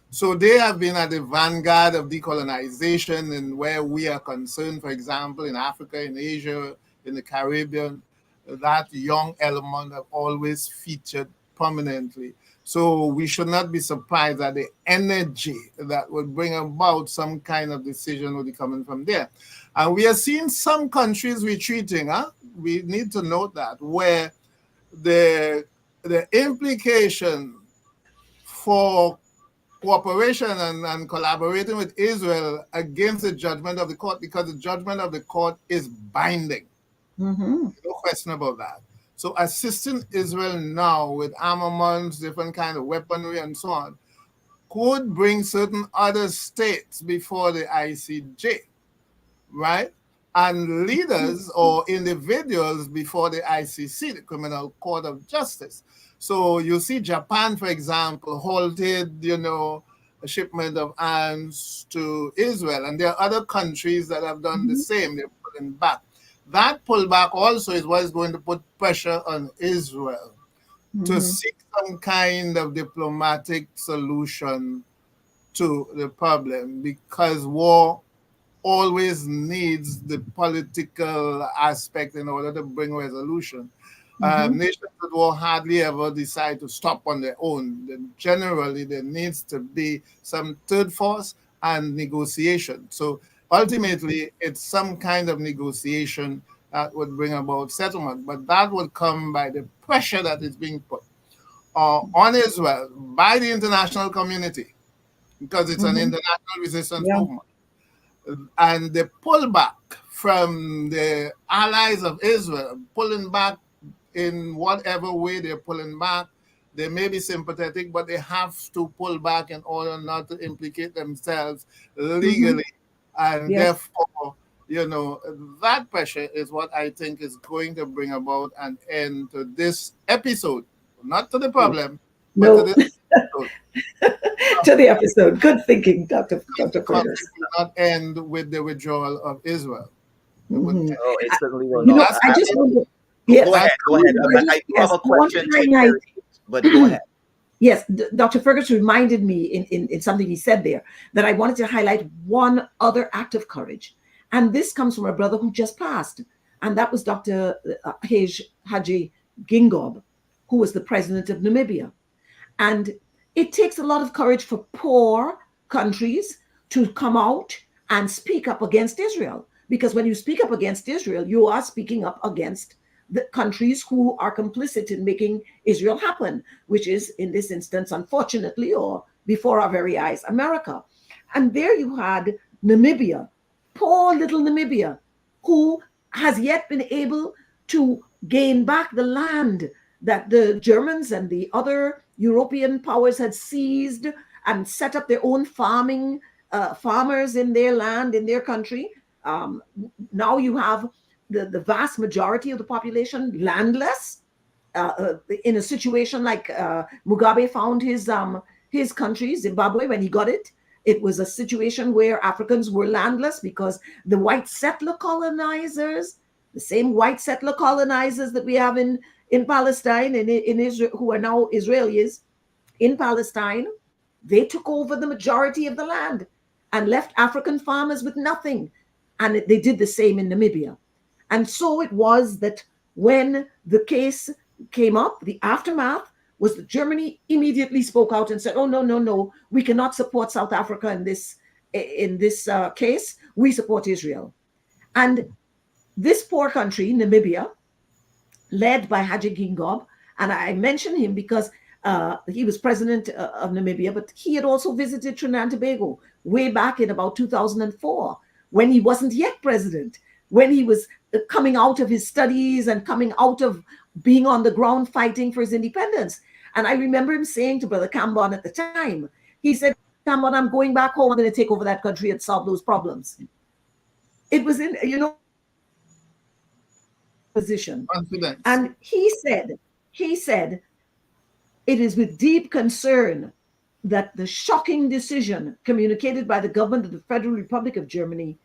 So they have been at the vanguard of decolonization, and where we are concerned, for example, in Africa, in Asia, in the Caribbean, that young element have always featured prominently. So we should not be surprised that the energy that would bring about some kind of decision will be coming from there. And we are seeing some countries retreating. We need to note that, where the implication for cooperation and collaborating with Israel against the judgment of the court, because the judgment of the court is binding. No question about that. So assisting Israel now with armaments, different kind of weaponry and so on, could bring certain other states before the ICJ, right? And leaders or individuals before the ICC, the Criminal Court of Justice. So you see Japan, for example, halted, a shipment of arms to Israel. And there are other countries that have done the same. They're pulling back. That pullback also is what is going to put pressure on Israel to seek some kind of diplomatic solution to the problem, because war always needs the political aspect in order to bring resolution. Nations at war hardly ever decide to stop on their own. Then generally, there needs to be some third force and negotiation. So ultimately, it's some kind of negotiation that would bring about settlement, but that would come by the pressure that is being put on Israel by the international community, because it's an international resistance movement. And the pullback from the allies of Israel, pulling back in whatever way they're pulling back. They may be sympathetic, but they have to pull back in order not to implicate themselves legally. And therefore, that pressure is what I think is going to bring about an end to this episode. Not to the problem, but to this episode. To the episode. Good thinking, Dr. Fergus. Will not end with the withdrawal of Israel. Oh, it certainly will not. I just want to... Yes. Go ahead. I do have a question, but go ahead. Yes, Dr. Fergus reminded me in something he said there that I wanted to highlight one other act of courage. And this comes from a brother who just passed. And that was Dr. Haji Gingob, who was the president of Namibia. And it takes a lot of courage for poor countries to come out and speak up against Israel. Because when you speak up against Israel, you are speaking up against the countries who are complicit in making Israel happen, which is, in this instance, unfortunately, or before our very eyes, America. And there you had Namibia, poor little Namibia, who has yet been able to gain back the land that the Germans and the other European powers had seized and set up their own farmers in their land, in their country. Now you have the vast majority of the population landless, in a situation like Mugabe found his country, Zimbabwe, when he got it. It was a situation where Africans were landless because the white settler colonizers, the same white settler colonizers that we have in Palestine, in Israel, who are now Israelis in Palestine, they took over the majority of the land and left African farmers with nothing. And they did the same in Namibia. And so it was that when the case came up, the aftermath was that Germany immediately spoke out and said, oh, no, we cannot support South Africa in this case. We support Israel. And this poor country, Namibia, led by Haji Gingob, and I mention him because he was president of Namibia, but he had also visited Trinidad and Tobago way back in about 2004, when he wasn't yet president, when he was coming out of his studies and coming out of being on the ground fighting for his independence. And I remember him saying to Brother Kambon at the time, he said, Kambon, I'm going back home. I'm going to take over that country and solve those problems. It was in, position. Confidence. And he said, it is with deep concern that the shocking decision communicated by the government of the Federal Republic of Germany,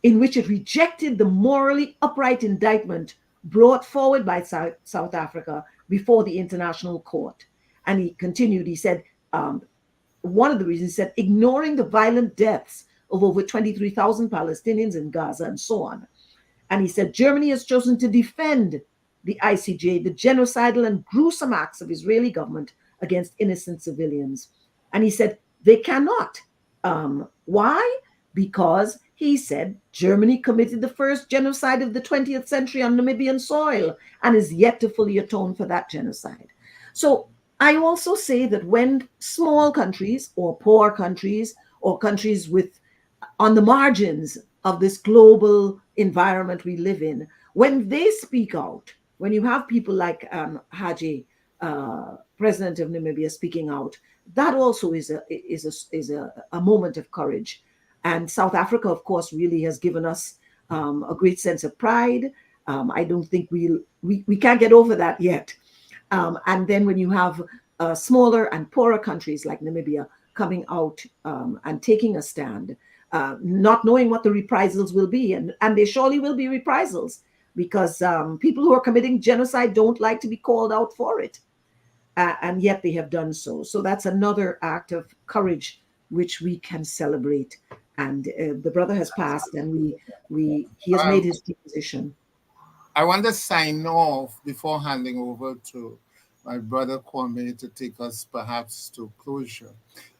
in which it rejected the morally upright indictment brought forward by South Africa before the International Court. And he continued, he said, one of the reasons, he said, ignoring the violent deaths of over 23,000 Palestinians in Gaza and so on. And he said, Germany has chosen to defend the ICJ, the genocidal and gruesome acts of Israeli government against innocent civilians. And he said, they cannot. Why? Because he said Germany committed the first genocide of the 20th century on Namibian soil and is yet to fully atone for that genocide. So I also say that when small countries or poor countries or countries with on the margins of this global environment we live in, when they speak out, when you have people like Haji, president of Namibia, speaking out, that also is a moment of courage. And South Africa, of course, really has given us a great sense of pride. I don't think we can't get over that yet. And then when you have smaller and poorer countries like Namibia coming out and taking a stand, not knowing what the reprisals will be, and they surely will be reprisals, because people who are committing genocide don't like to be called out for it, and yet they have done so. So that's another act of courage which we can celebrate. And the brother has passed, and he has made his position. I want to sign off before handing over to my brother Kwame to take us perhaps to closure.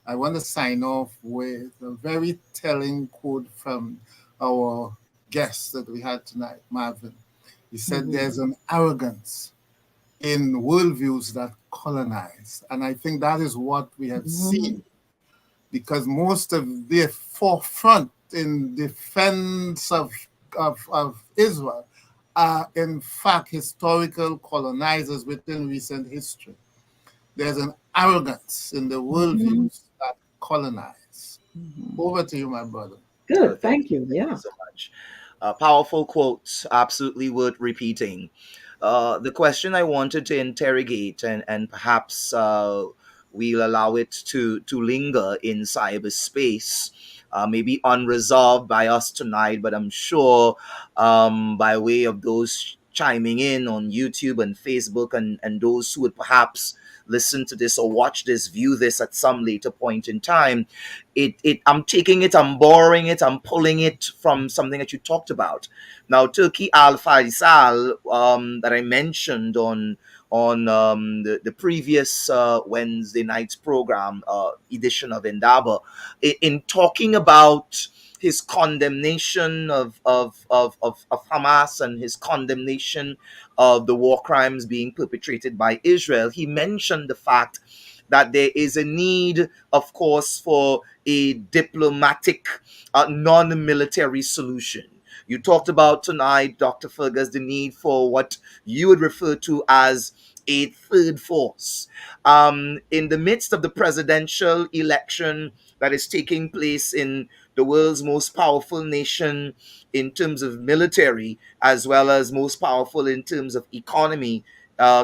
I want to sign off with a very telling quote from our guest that we had tonight, Marvin. He said, there's an arrogance in worldviews that colonize. And I think that is what we have seen, because most of the forefront in defense of Israel are in fact historical colonizers within recent history. There's an arrogance in the worldviews that colonize. Over to you, my brother. Good, thank you. Yeah. Thank you so much. Powerful quotes, absolutely worth repeating. The question I wanted to interrogate, and perhaps we'll allow it to linger in cyberspace, maybe unresolved by us tonight, but I'm sure by way of those chiming in on YouTube and Facebook, and those who would perhaps listen to this or watch this, view this at some later point in time, I'm taking it, I'm borrowing it, I'm pulling it from something that you talked about. Now, Turkey Al Faisal, that I mentioned on the previous Wednesday night's program, edition of Indaba, in talking about his condemnation of Hamas and his condemnation of the war crimes being perpetrated by Israel, he mentioned the fact that there is a need, of course, for a diplomatic, non-military solution. You talked about tonight, Dr. Fergus, the need for what you would refer to as a third force. In the midst of the presidential election that is taking place in the world's most powerful nation in terms of military, as well as most powerful in terms of economy,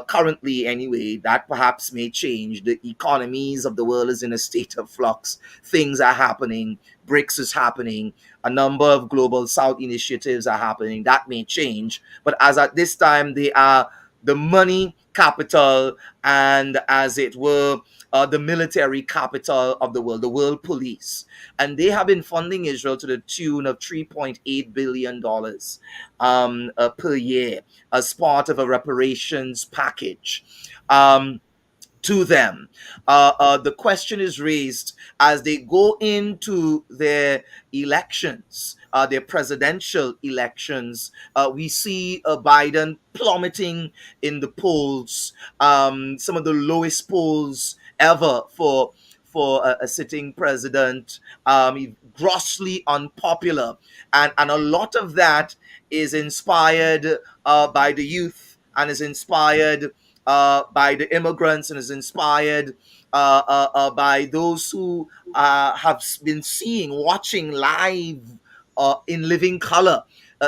currently anyway, that perhaps may change. The economies of the world is in a state of flux. Things are happening. BRICS is happening. A number of global South initiatives are happening. That may change. But as at this time, they are the money capital and, as it were, the military capital of the world police. And they have been funding Israel to the tune of $3.8 billion per year as part of a reparations package. To them. The question is raised as they go into their elections, their presidential elections. We see Biden plummeting in the polls, some of the lowest polls ever for a sitting president, grossly unpopular. And a lot of that is inspired by the youth and is inspired by the immigrants and is inspired by those who have been watching live in living color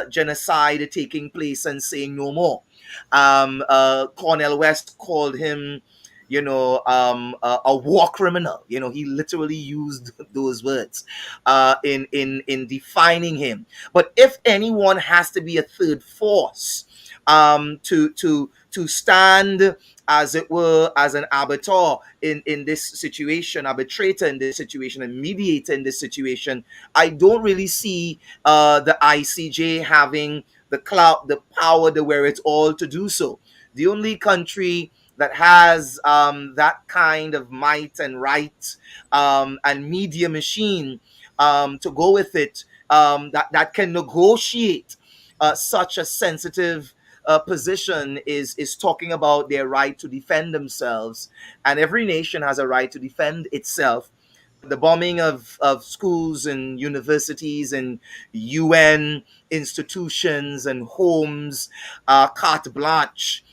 genocide taking place and saying no more. Cornel West called him, a war criminal. He literally used those words in defining him. But if anyone has to be a third force, to stand, as it were, as an arbiter in this situation, arbitrator in this situation, and mediator in this situation, I don't really see the ICJ having the clout, the power, the wherewithal to do so. The only country that has that kind of might and right and media machine to go with it, that can negotiate such a sensitive position is talking about their right to defend themselves. And every nation has a right to defend itself. The bombing of schools and universities and UN institutions and homes, carte blanche,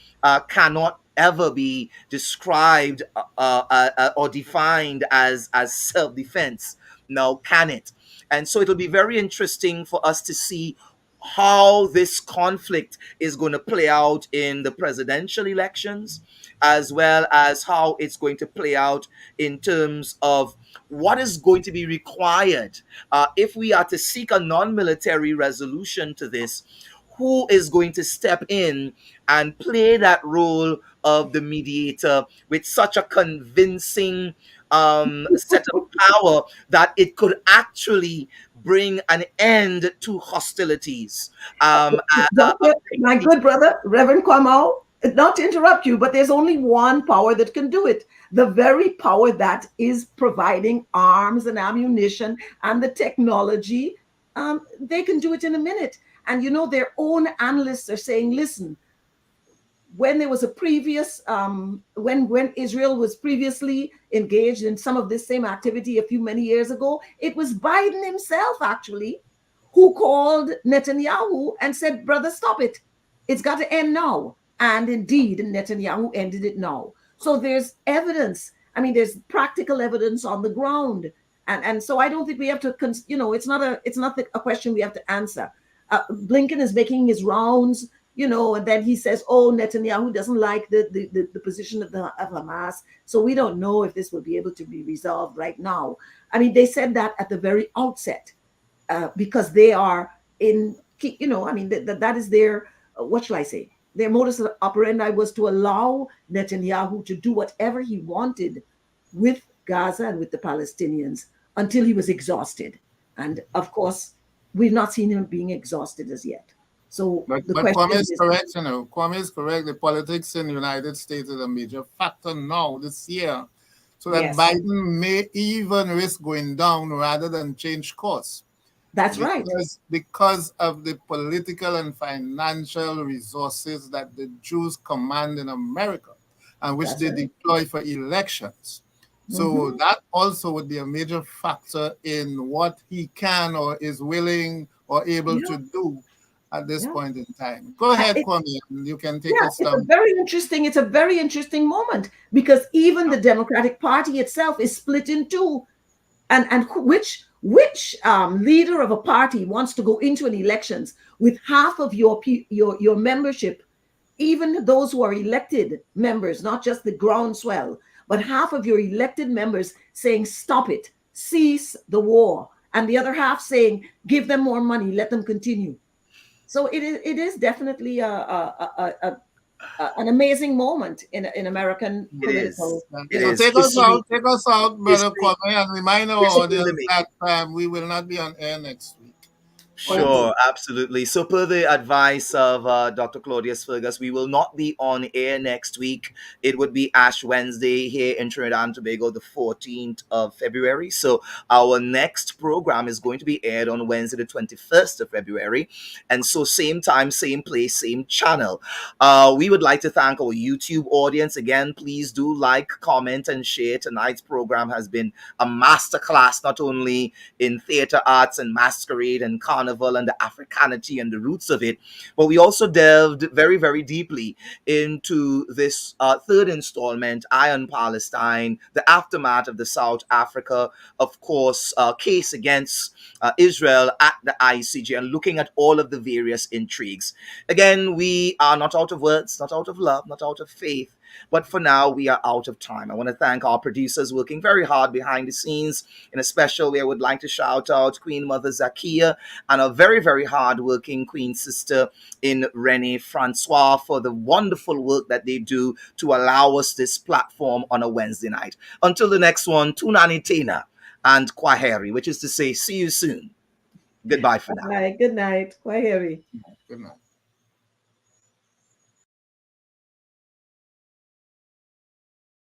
cannot ever be described or defined as self-defense. Now, can it? And so it'll be very interesting for us to see how this conflict is going to play out in the presidential elections, as well as how it's going to play out in terms of what is going to be required if we are to seek a non-military resolution to this. Who is going to step in and play that role of the mediator with such a convincing set of power that it could actually bring an end to hostilities? My good brother, Reverend Kwame, not to interrupt you, but there's only one power that can do it. The very power that is providing arms and ammunition and the technology, they can do it in a minute. And their own analysts are saying, listen, when there was a previous, when Israel was previously engaged in some of this same activity many years ago, it was Biden himself actually who called Netanyahu and said, brother, stop it. It's got to end now. And indeed, Netanyahu ended it now. So there's evidence. I mean, there's practical evidence on the ground. And so I don't think we have to, it's not a question we have to answer. Blinken is making his rounds, and then he says, oh, Netanyahu doesn't like the position of Hamas. So we don't know if this will be able to be resolved right now. I mean, they said that at the very outset because they are that is their, what shall I say? Their modus operandi was to allow Netanyahu to do whatever he wanted with Gaza and with the Palestinians until he was exhausted. And of course, we've not seen him being exhausted as yet. So but question Kwame is correct, Kwame is correct. The politics in the United States is a major factor now this year. So that Biden may even risk going down rather than change course. That's right. Because of the political and financial resources that the Jews command in America and which they deploy for elections. So that also would be a major factor in what he can or is willing or able to do at this point in time. Go ahead, Kwame. You can take us down. It's a very interesting moment because even the Democratic Party itself is split in two. And which leader of a party wants to go into an elections with half of your membership, even those who are elected members, not just the groundswell, but half of your elected members saying, stop it, cease the war. And the other half saying, give them more money, let them continue. So it is definitely an amazing moment in American political. Take us out, Brother Kwame, and remind our audience that we will not be on air next week. Sure, absolutely. So per the advice of Dr. Claudius Fergus, we will not be on air next week. It would be Ash Wednesday here in Trinidad and Tobago, the 14th of February. So our next program is going to be aired on Wednesday, the 21st of February. And so same time, same place, same channel. We would like to thank our YouTube audience. Again, please do like, comment, and share. Tonight's program has been a masterclass, not only in theater arts and masquerade and carnival and the Africanity and the roots of it, but we also delved very, very deeply into this third installment, Iron Palestine, the aftermath of the South Africa, of course, case against Israel at the ICJ, and looking at all of the various intrigues. Again, we are not out of words, not out of love, not out of faith, But for now, we are out of time. I want to thank our producers working very hard behind the scenes. In a special way, I would like to shout out Queen Mother Zakia and a very, very hard-working Queen sister in Renee Francois for the wonderful work that they do to allow us this platform on a Wednesday night. Until the next one, Tunanitena and Kwaheri, which is to say, see you soon. Goodbye for now. Good night. Kwaheri. Good night.